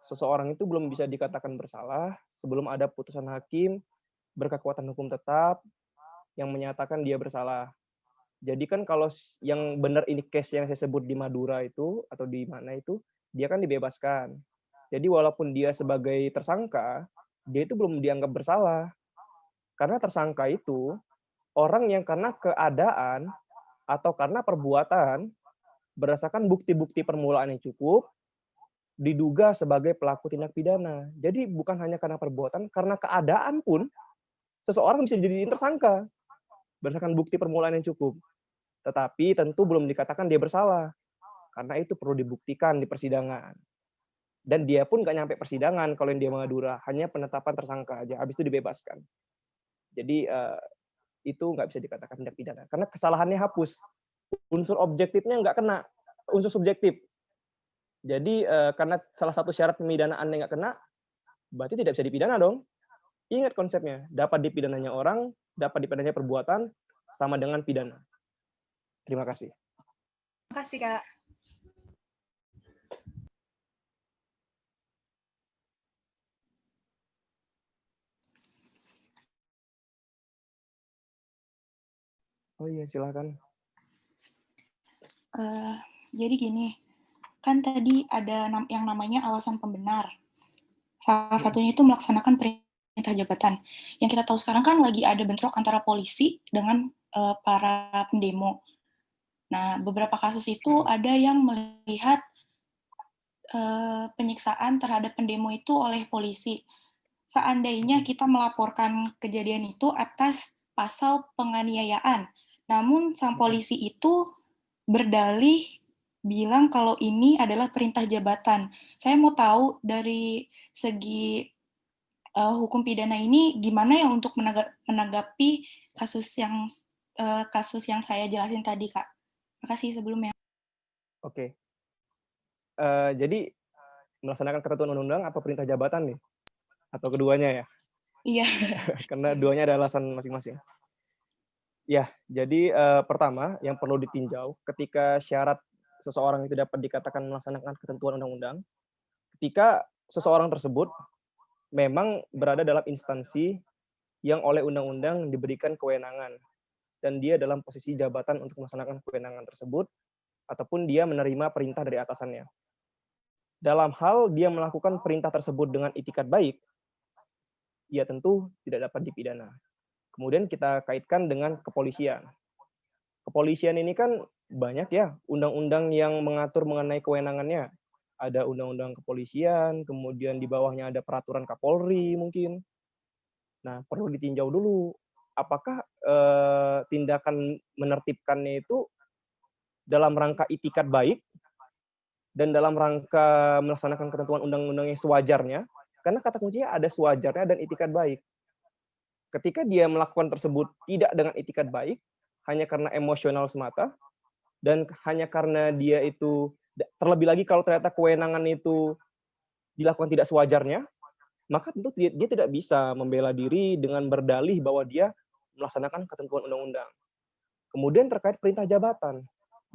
seseorang itu belum bisa dikatakan bersalah sebelum ada putusan hakim berkekuatan hukum tetap yang menyatakan dia bersalah. Jadi kan kalau yang benar ini case yang saya sebut di Madura itu atau di mana itu, dia kan dibebaskan. Jadi walaupun dia sebagai tersangka, dia itu belum dianggap bersalah. Karena tersangka itu orang yang karena keadaan atau karena perbuatan berdasarkan bukti-bukti permulaan yang cukup diduga sebagai pelaku tindak pidana. Jadi bukan hanya karena perbuatan, karena keadaan pun seseorang bisa dijadiin tersangka berdasarkan bukti permulaan yang cukup. Tetapi tentu belum dikatakan dia bersalah, karena itu perlu dibuktikan di persidangan. Dan dia pun nggak nyampe persidangan kalau yang dia Madura, hanya penetapan tersangka aja, habis itu dibebaskan. Jadi itu nggak bisa dikatakan tindak pidana, karena kesalahannya hapus. Unsur objektifnya nggak kena, unsur subjektif. Jadi karena salah satu syarat pemidanaan yang nggak kena, berarti tidak bisa dipidana dong. Ingat konsepnya, dapat dipidananya orang, dapat dipidananya perbuatan, sama dengan pidana. Terima kasih. Terima kasih, Kak. Oh iya, silakan. Jadi gini, kan tadi ada yang namanya alasan pembenar. Salah satunya itu melaksanakan perintah jabatan. Yang kita tahu sekarang kan lagi ada bentrok antara polisi dengan para pendemo. Nah, beberapa kasus itu ada yang melihat penyiksaan terhadap pendemo itu oleh polisi. Seandainya kita melaporkan kejadian itu atas pasal penganiayaan, namun sang polisi itu berdalih bilang kalau ini adalah perintah jabatan. Saya mau tahu dari segi hukum pidana ini gimana ya untuk menanggapi kasus yang saya jelasin tadi, Kak. Terima kasih sebelumnya. Oke. Jadi melaksanakan ketentuan undang-undang apa perintah jabatan nih? Atau keduanya ya? Iya. Karena duanya ada alasan masing-masing. Ya, jadi pertama yang perlu ditinjau ketika syarat seseorang itu dapat dikatakan melaksanakan ketentuan undang-undang, ketika seseorang tersebut memang berada dalam instansi yang oleh undang-undang diberikan kewenangan dan dia dalam posisi jabatan untuk melaksanakan kewenangan tersebut ataupun dia menerima perintah dari atasannya. Dalam hal dia melakukan perintah tersebut dengan itikat baik, ya tentu tidak dapat dipidana. Kemudian kita kaitkan dengan kepolisian. Kepolisian ini kan banyak ya undang-undang yang mengatur mengenai kewenangannya. Ada undang-undang kepolisian, kemudian di bawahnya ada peraturan Kapolri mungkin. Nah, perlu ditinjau dulu apakah tindakan menertibkannya itu dalam rangka itikat baik dan dalam rangka melaksanakan ketentuan undang-undang yang sewajarnya, karena kata kuncinya ada sewajarnya dan itikat baik. Ketika dia melakukan tersebut tidak dengan itikat baik, hanya karena emosional semata, dan hanya karena dia itu, terlebih lagi kalau ternyata kewenangan itu dilakukan tidak sewajarnya, maka tentu dia tidak bisa membela diri dengan berdalih bahwa dia melaksanakan ketentuan undang-undang. Kemudian terkait perintah jabatan.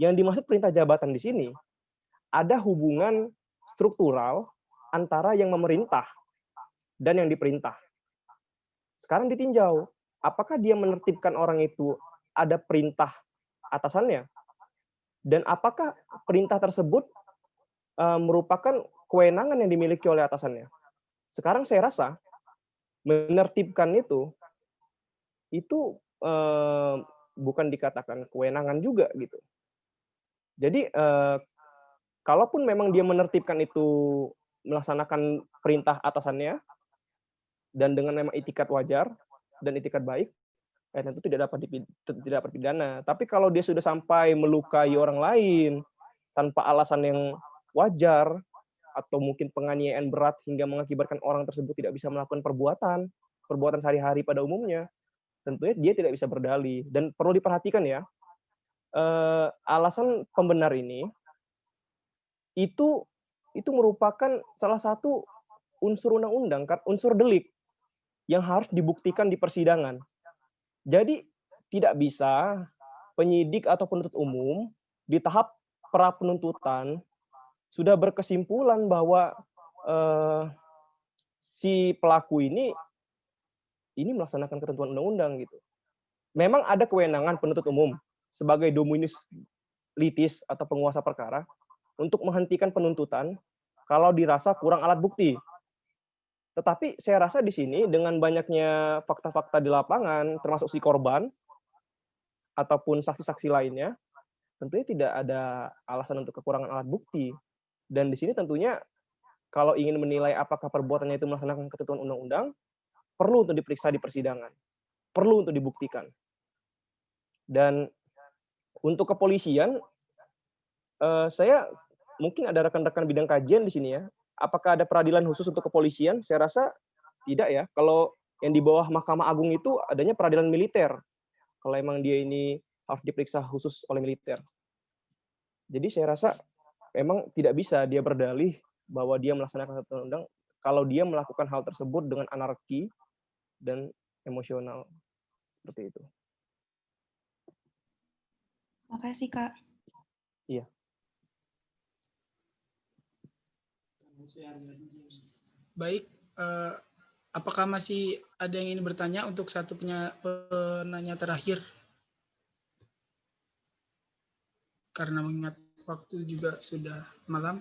Yang dimaksud perintah jabatan di sini, ada hubungan struktural antara yang memerintah dan yang diperintah. Sekarang ditinjau, apakah dia menertibkan orang itu ada perintah atasannya? Dan apakah perintah tersebut merupakan kewenangan yang dimiliki oleh atasannya? Sekarang saya rasa menertibkan itu bukan dikatakan kewenangan juga gitu. Jadi kalaupun memang dia menertibkan itu melaksanakan perintah atasannya dan dengan memang itikat wajar dan itikat baik, tentu tidak dapat pidana. Tapi kalau dia sudah sampai melukai orang lain tanpa alasan yang wajar atau mungkin penganiayaan berat hingga mengakibatkan orang tersebut tidak bisa melakukan perbuatan sehari-hari pada umumnya, tentunya dia tidak bisa berdalih. Dan perlu diperhatikan ya, alasan pembenar ini itu merupakan salah satu unsur undang-undang, unsur delik yang harus dibuktikan di persidangan. Jadi tidak bisa penyidik atau penuntut umum di tahap pra penuntutan sudah berkesimpulan bahwa si pelaku ini melaksanakan ketentuan undang-undang gitu. Memang ada kewenangan penuntut umum sebagai dominus litis atau penguasa perkara untuk menghentikan penuntutan kalau dirasa kurang alat bukti. Tetapi saya rasa di sini dengan banyaknya fakta-fakta di lapangan, termasuk si korban ataupun saksi-saksi lainnya, tentunya tidak ada alasan untuk kekurangan alat bukti. Dan di sini tentunya kalau ingin menilai apakah perbuatannya itu melaksanakan ketentuan undang-undang, perlu untuk diperiksa di persidangan, perlu untuk dibuktikan. Dan untuk kepolisian, saya mungkin ada rekan-rekan bidang kajian di sini ya. Apakah ada peradilan khusus untuk kepolisian? Saya rasa tidak ya. Kalau yang di bawah Mahkamah Agung itu adanya peradilan militer. Kalau emang dia ini harus diperiksa khusus oleh militer. Jadi saya rasa memang tidak bisa dia berdalih bahwa dia melaksanakan undang-undang kalau dia melakukan hal tersebut dengan anarki dan emosional seperti itu. Makasih, Kak. Iya. Baik, apakah masih ada yang ingin bertanya untuk satu penanya terakhir? Karena mengingat waktu juga sudah malam.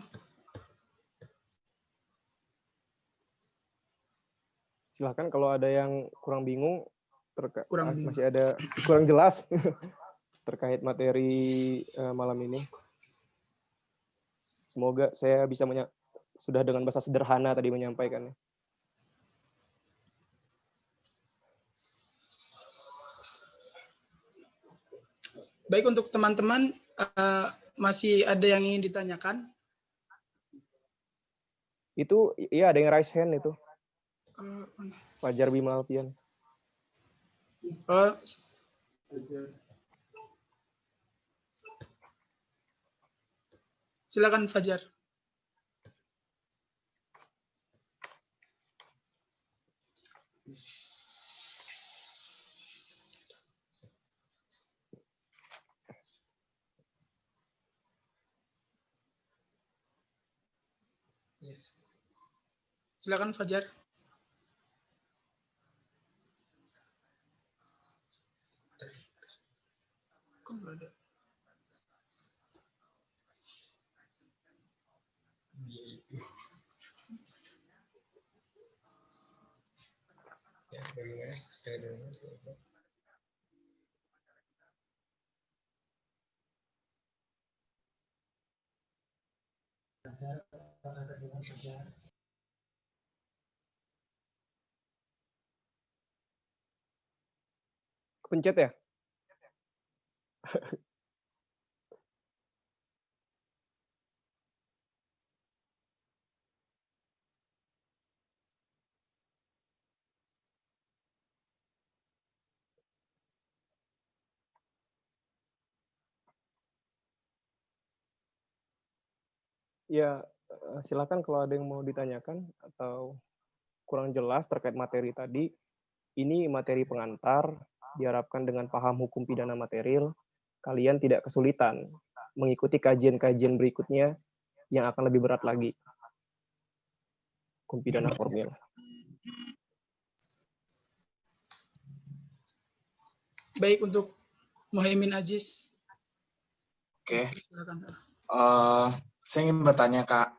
Silakan kalau ada yang kurang bingung, Kurang masih ada kurang jelas terkait materi malam ini. Semoga saya bisa sudah dengan bahasa sederhana tadi menyampaikannya. Baik, untuk teman-teman, masih ada yang ingin ditanyakan? Itu, iya ada yang raise hand itu. Fajar Bima Alfian. Silakan Fajar. Silakan Fajar. Kok nggak ada? Pencet ya? Ya, silakan kalau ada yang mau ditanyakan atau kurang jelas terkait materi tadi. Ini materi pengantar, diharapkan dengan paham hukum pidana material, kalian tidak kesulitan mengikuti kajian-kajian berikutnya yang akan lebih berat lagi. Hukum pidana formil. Baik, untuk Muhaimin Aziz. Oke. Silakan. Saya ingin bertanya, Kak.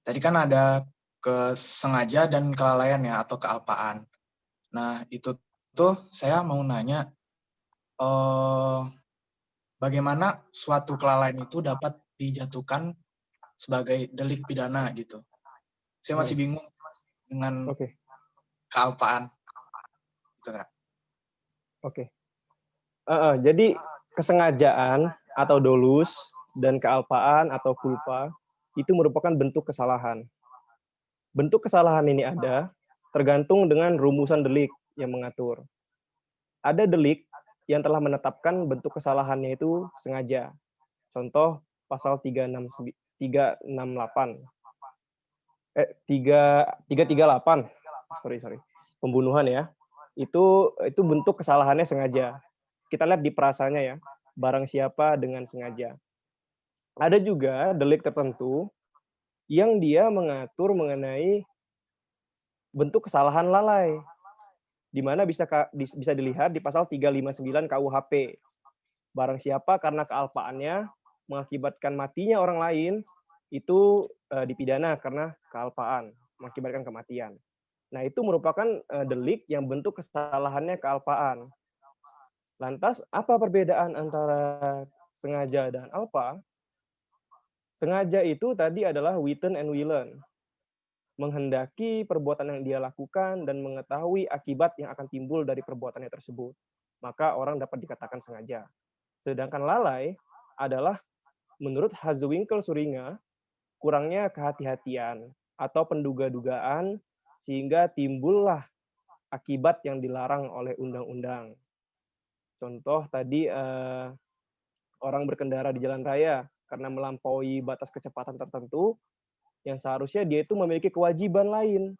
Tadi kan ada kesengaja dan kelalaian ya, atau kealpaan. Nah, itu tuh saya mau nanya, bagaimana suatu kelalaian itu dapat dijatuhkan sebagai delik pidana gitu. Saya masih bingung dengan kealpaan. Gitu, Kak. Oke. Jadi kesengajaan atau dolus dan kealpaan atau culpa itu merupakan bentuk kesalahan. Bentuk kesalahan ini ada tergantung dengan rumusan delik yang mengatur. Ada delik yang telah menetapkan bentuk kesalahannya itu sengaja. Contoh pasal 338. Sorry. Pembunuhan ya. Itu bentuk kesalahannya sengaja. Kita lihat di prasanya ya. Barang siapa dengan sengaja. Ada juga delik tertentu yang dia mengatur mengenai bentuk kesalahan lalai, di mana bisa dilihat di pasal 359 KUHP. Barang siapa karena kealpaannya mengakibatkan matinya orang lain, itu dipidana karena kealpaan, mengakibatkan kematian. Nah, itu merupakan delik yang bentuk kesalahannya kealpaan. Lantas, apa perbedaan antara sengaja dan alpa? Sengaja itu tadi adalah witten and willen. Menghendaki perbuatan yang dia lakukan dan mengetahui akibat yang akan timbul dari perbuatannya tersebut. Maka orang dapat dikatakan sengaja. Sedangkan lalai adalah menurut Hazewinkel Suringa, kurangnya kehati-hatian atau penduga-dugaan sehingga timbullah akibat yang dilarang oleh undang-undang. Contoh tadi orang berkendara di jalan raya karena melampaui batas kecepatan tertentu, yang seharusnya dia itu memiliki kewajiban lain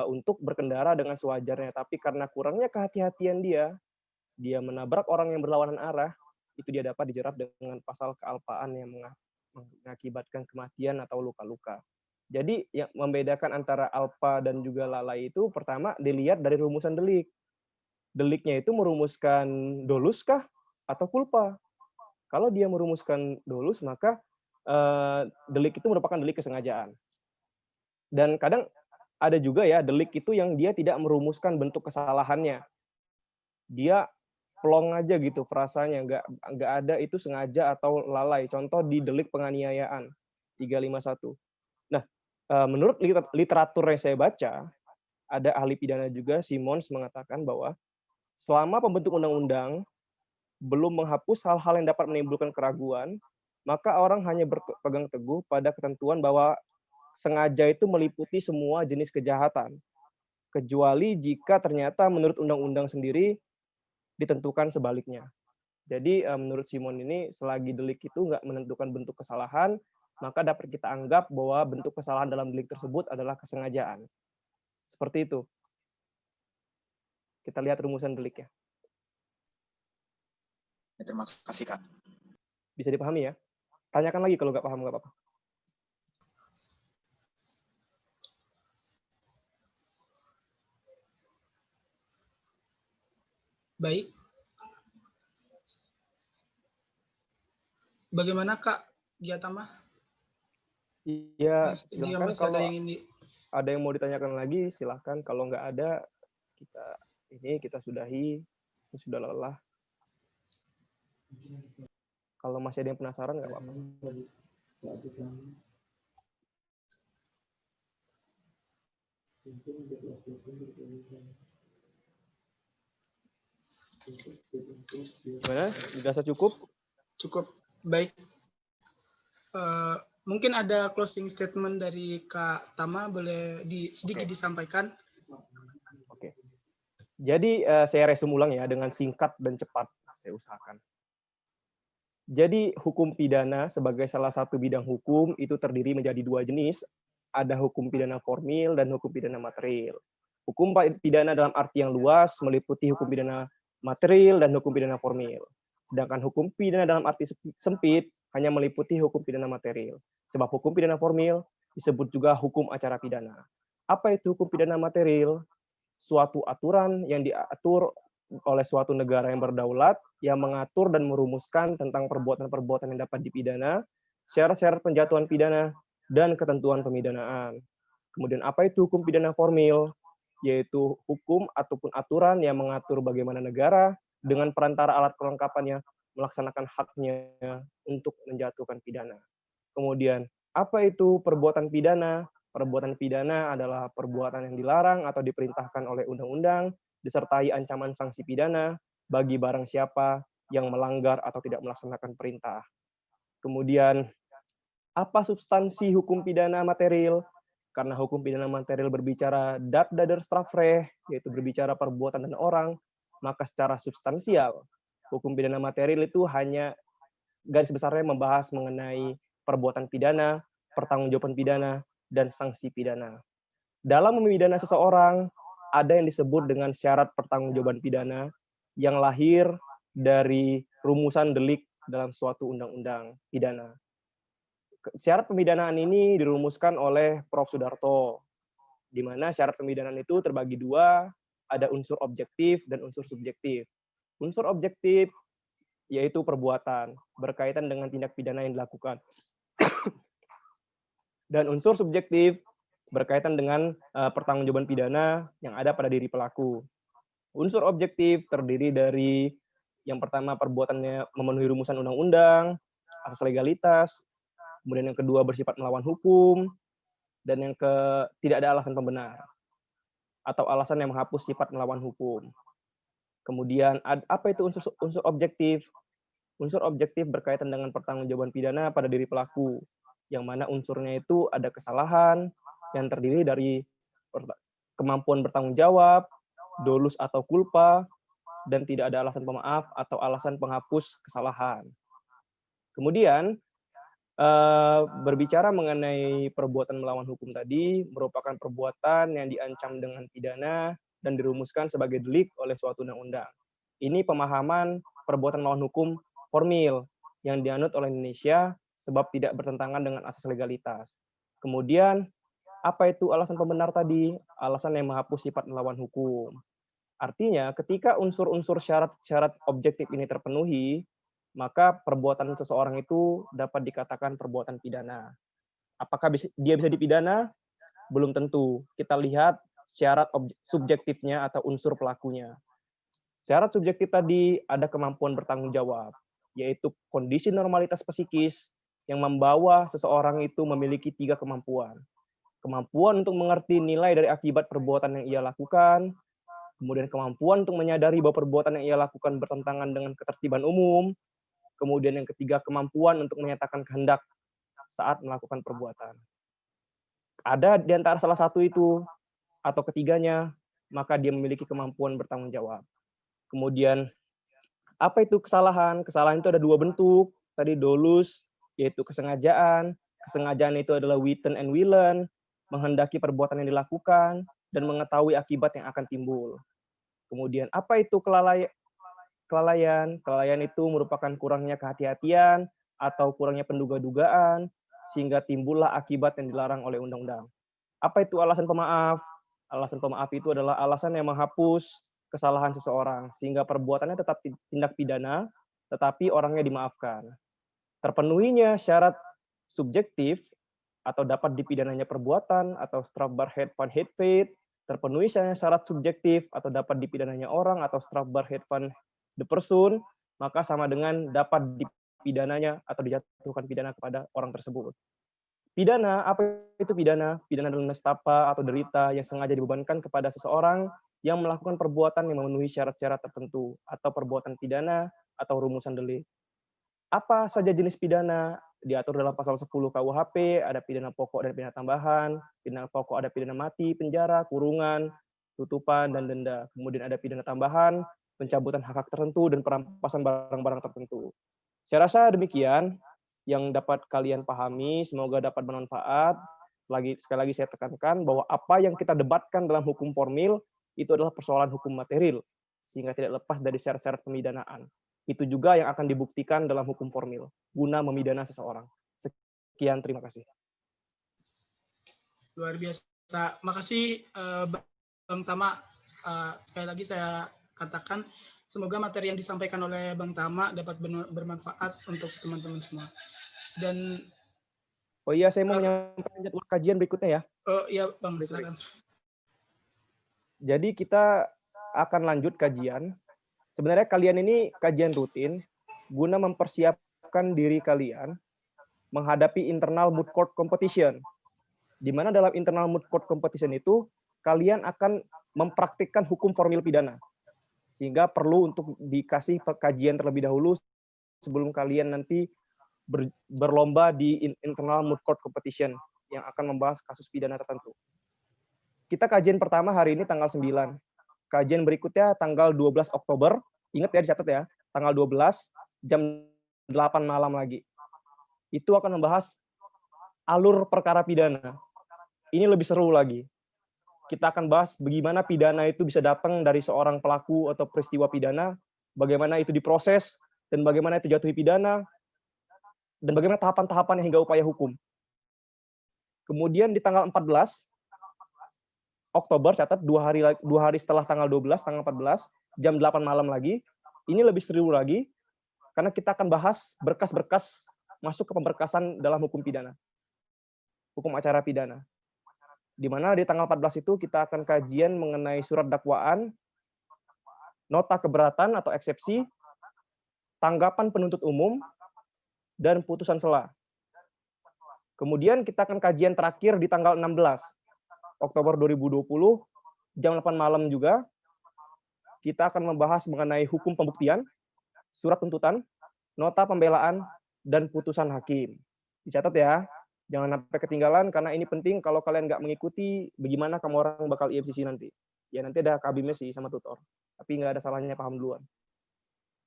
untuk berkendara dengan sewajarnya. Tapi karena kurangnya kehati-hatian dia menabrak orang yang berlawanan arah, itu dia dapat dijerat dengan pasal kealpaan yang mengakibatkan kematian atau luka-luka. Jadi yang membedakan antara alpa dan juga lalai itu pertama dilihat dari rumusan delik. Deliknya itu merumuskan dolus kah atau culpa? Kalau dia merumuskan dolus, maka delik itu merupakan delik kesengajaan. Dan kadang ada juga ya delik itu yang dia tidak merumuskan bentuk kesalahannya. Dia plong aja gitu frasanya, nggak ada itu sengaja atau lalai. Contoh di delik penganiayaan 351. Nah, menurut literatur yang saya baca, ada ahli pidana juga Simons mengatakan bahwa selama pembentuk undang-undang belum menghapus hal-hal yang dapat menimbulkan keraguan, maka orang hanya berpegang teguh pada ketentuan bahwa sengaja itu meliputi semua jenis kejahatan, kecuali jika ternyata menurut undang-undang sendiri ditentukan sebaliknya. Jadi menurut Simon ini selagi delik itu nggak menentukan bentuk kesalahan, maka dapat kita anggap bahwa bentuk kesalahan dalam delik tersebut adalah kesengajaan. Seperti itu. Kita lihat rumusan deliknya. Terima kasih, Kak. Bisa dipahami ya? Tanyakan lagi kalau nggak paham, nggak apa-apa. Baik. Bagaimana Kak Giatama? Iya, Jika silahkan masih ada kalau yang ini. ada yang mau ditanyakan lagi, silahkan. Kalau nggak ada, kita sudahi. Ini sudah lelah. Kalau masih ada yang penasaran, nggak apa-apa. Gimana? Dirasa cukup? Cukup. Baik. Mungkin ada closing statement dari Kak Tama, boleh sedikit disampaikan. Oke. Jadi saya resume ulang ya dengan singkat dan cepat. Saya usahakan. Jadi hukum pidana sebagai salah satu bidang hukum itu terdiri menjadi dua jenis. Ada hukum pidana formil dan hukum pidana material. Hukum pidana dalam arti yang luas meliputi hukum pidana material dan hukum pidana formil. Sedangkan hukum pidana dalam arti sempit hanya meliputi hukum pidana material. Sebab hukum pidana formil disebut juga hukum acara pidana. Apa itu hukum pidana material? Suatu aturan yang diatur oleh suatu negara yang berdaulat yang mengatur dan merumuskan tentang perbuatan-perbuatan yang dapat dipidana, syarat-syarat penjatuhan pidana, dan ketentuan pemidanaan. Kemudian apa itu hukum pidana formil? Yaitu hukum ataupun aturan yang mengatur bagaimana negara dengan perantara alat kelengkapannya melaksanakan haknya untuk menjatuhkan pidana. Kemudian, apa itu perbuatan pidana? Perbuatan pidana adalah perbuatan yang dilarang atau diperintahkan oleh undang-undang, disertai ancaman sanksi pidana bagi barang siapa yang melanggar atau tidak melaksanakan perintah. Kemudian, apa substansi hukum pidana material? Karena hukum pidana material berbicara dat dader strafrecht, yaitu berbicara perbuatan dan orang, maka secara substansial, hukum pidana material itu hanya garis besarnya membahas mengenai perbuatan pidana, pertanggungjawaban pidana, dan sanksi pidana. Dalam memidana seseorang, ada yang disebut dengan syarat pertanggungjawaban pidana yang lahir dari rumusan delik dalam suatu undang-undang pidana. Syarat pemidanaan ini dirumuskan oleh Prof. Sudarto, di mana syarat pemidanaan itu terbagi dua, ada unsur objektif dan unsur subjektif. Unsur objektif yaitu perbuatan berkaitan dengan tindak pidana yang dilakukan. Dan unsur subjektif berkaitan dengan pertanggungjawaban pidana yang ada pada diri pelaku. Unsur objektif terdiri dari yang pertama perbuatannya memenuhi rumusan undang-undang, asas legalitas, kemudian yang kedua bersifat melawan hukum, dan yang tidak ada alasan pembenar atau alasan yang menghapus sifat melawan hukum. Kemudian apa itu unsur objektif? Unsur objektif berkaitan dengan pertanggungjawaban pidana pada diri pelaku, yang mana unsurnya itu ada kesalahan yang terdiri dari kemampuan bertanggung jawab, dolus atau culpa, dan tidak ada alasan pemaaf atau alasan penghapus kesalahan. Kemudian berbicara mengenai perbuatan melawan hukum tadi merupakan perbuatan yang diancam dengan pidana dan dirumuskan sebagai delik oleh suatu undang-undang. Ini pemahaman perbuatan melawan hukum formil yang dianut oleh Indonesia sebab tidak bertentangan dengan asas legalitas. Kemudian, apa itu alasan pembenar tadi? Alasan yang menghapus sifat melawan hukum. Artinya, ketika unsur-unsur syarat-syarat objektif ini terpenuhi, maka perbuatan seseorang itu dapat dikatakan perbuatan pidana. Apakah dia bisa dipidana? Belum tentu. Kita lihat syarat subjektifnya atau unsur pelakunya. Syarat subjektif tadi ada kemampuan bertanggung jawab, yaitu kondisi normalitas psikis yang membawa seseorang itu memiliki 3 kemampuan. Kemampuan untuk mengerti nilai dari akibat perbuatan yang ia lakukan, kemudian kemampuan untuk menyadari bahwa perbuatan yang ia lakukan bertentangan dengan ketertiban umum, kemudian yang ketiga kemampuan untuk menyatakan kehendak saat melakukan perbuatan. Ada di antara salah satu itu atau ketiganya, maka dia memiliki kemampuan bertanggung jawab. Kemudian, apa itu kesalahan? Kesalahan itu ada 2 bentuk. Tadi dolus, yaitu kesengajaan. Kesengajaan itu adalah witten and willen, menghendaki perbuatan yang dilakukan, dan mengetahui akibat yang akan timbul. Kemudian, apa itu kelalaian? Kelalaian itu merupakan kurangnya kehati-hatian atau kurangnya penduga-dugaan, sehingga timbullah akibat yang dilarang oleh undang-undang. Apa itu alasan pemaaf? Alasan pemaaf itu adalah alasan yang menghapus kesalahan seseorang, sehingga perbuatannya tetap tindak pidana, tetapi orangnya dimaafkan. Terpenuhinya syarat subjektif atau dapat dipidananya perbuatan atau strafbar het van het feit, terpenuhi syarat subjektif atau dapat dipidananya orang atau strafbar het van de persoon, maka sama dengan dapat dipidananya atau dijatuhkan pidana kepada orang tersebut. Pidana, apa itu pidana? Pidana adalah nestapa atau derita yang sengaja dibebankan kepada seseorang yang melakukan perbuatan yang memenuhi syarat-syarat tertentu atau perbuatan pidana atau rumusan delik. Apa saja jenis pidana? Diatur dalam pasal 10 KUHP, ada pidana pokok dan pidana tambahan. Pidana pokok ada pidana mati, penjara, kurungan, tutupan, dan denda. Kemudian ada pidana tambahan, pencabutan hak-hak tertentu, dan perampasan barang-barang tertentu. Saya rasa demikian yang dapat kalian pahami, semoga dapat bermanfaat. Sekali lagi saya tekankan bahwa apa yang kita debatkan dalam hukum formil itu adalah persoalan hukum material, sehingga tidak lepas dari syarat-syarat pemidanaan. Itu juga yang akan dibuktikan dalam hukum formil, guna memidana seseorang. Sekian, terima kasih. Luar biasa. Makasih Bang Tama. Sekali lagi saya katakan, semoga materi yang disampaikan oleh Bang Tama dapat bermanfaat untuk teman-teman semua. Dan oh iya, saya mau menyampaikan jadwal kajian berikutnya ya. Oh iya, Bang, silakan. Jadi kita akan lanjut kajian. Sebenarnya kalian ini kajian rutin guna mempersiapkan diri kalian menghadapi internal moot court competition. Di mana dalam internal moot court competition itu kalian akan mempraktikkan hukum formil pidana. Sehingga perlu untuk dikasih kajian terlebih dahulu sebelum kalian nanti berlomba di internal moot court competition yang akan membahas kasus pidana tertentu. Kita kajian pertama hari ini tanggal 9. Kajian berikutnya tanggal 12 Oktober. Ingat ya, dicatat ya. Tanggal 12 jam 8 malam lagi. Itu akan membahas alur perkara pidana. Ini lebih seru lagi. Kita akan bahas bagaimana pidana itu bisa datang dari seorang pelaku atau peristiwa pidana, bagaimana itu diproses, dan bagaimana itu jatuhi pidana, dan bagaimana tahapan-tahapan hingga upaya hukum. Kemudian di tanggal 14 Oktober, catat 2 hari setelah tanggal 12, tanggal 14, jam 8 malam lagi, ini lebih seru lagi, karena kita akan bahas berkas-berkas masuk ke pemberkasan dalam hukum pidana, hukum acara pidana. Di mana di tanggal 14 itu kita akan kajian mengenai surat dakwaan, nota keberatan atau eksepsi, tanggapan penuntut umum, dan putusan sela. Kemudian kita akan kajian terakhir di tanggal 16 Oktober 2020, jam 8 malam juga, kita akan membahas mengenai hukum pembuktian, surat tuntutan, nota pembelaan, dan putusan hakim. Dicatat ya, jangan sampai ketinggalan, karena ini penting kalau kalian nggak mengikuti, bagaimana kamu orang bakal IMCC nanti. Ya nanti ada kabimnya sih sama tutor, tapi nggak ada salahnya paham duluan.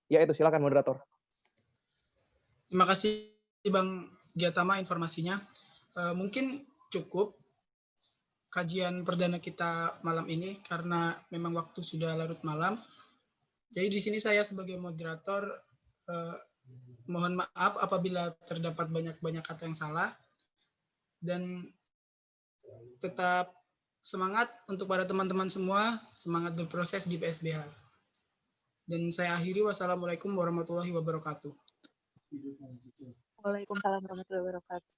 Ya itu, silakan moderator. Terima kasih Bang Giatama informasinya. Mungkin cukup kajian perdana kita malam ini karena memang waktu sudah larut malam. Jadi di sini saya sebagai moderator mohon maaf apabila terdapat banyak kata yang salah, dan tetap semangat untuk para teman-teman semua, semangat berproses di PSBH. Dan saya akhiri, wassalamualaikum warahmatullahi wabarakatuh. Waalaikumsalam warahmatullahi wabarakatuh.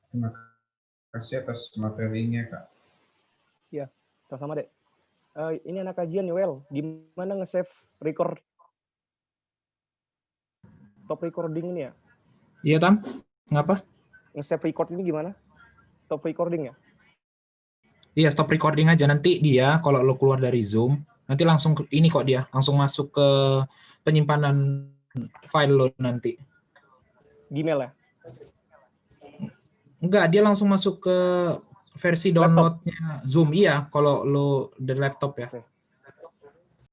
Terima kasih atas materinya, Kak. Ya, sama-sama, Dek. Ini anak kajian, Yoel. Gimana nge-save record? Stop recording ini ya? Iya, Tam. Ngapa? Nge-save record ini gimana? Stop recording ya? Iya, stop recording aja. Nanti dia, kalau lo keluar dari Zoom, nanti langsung ini kok dia, langsung masuk ke penyimpanan file lo nanti. Gmail ya? Enggak, dia langsung masuk ke versi downloadnya Zoom. Iya, kalau lo dari laptop ya. Oke.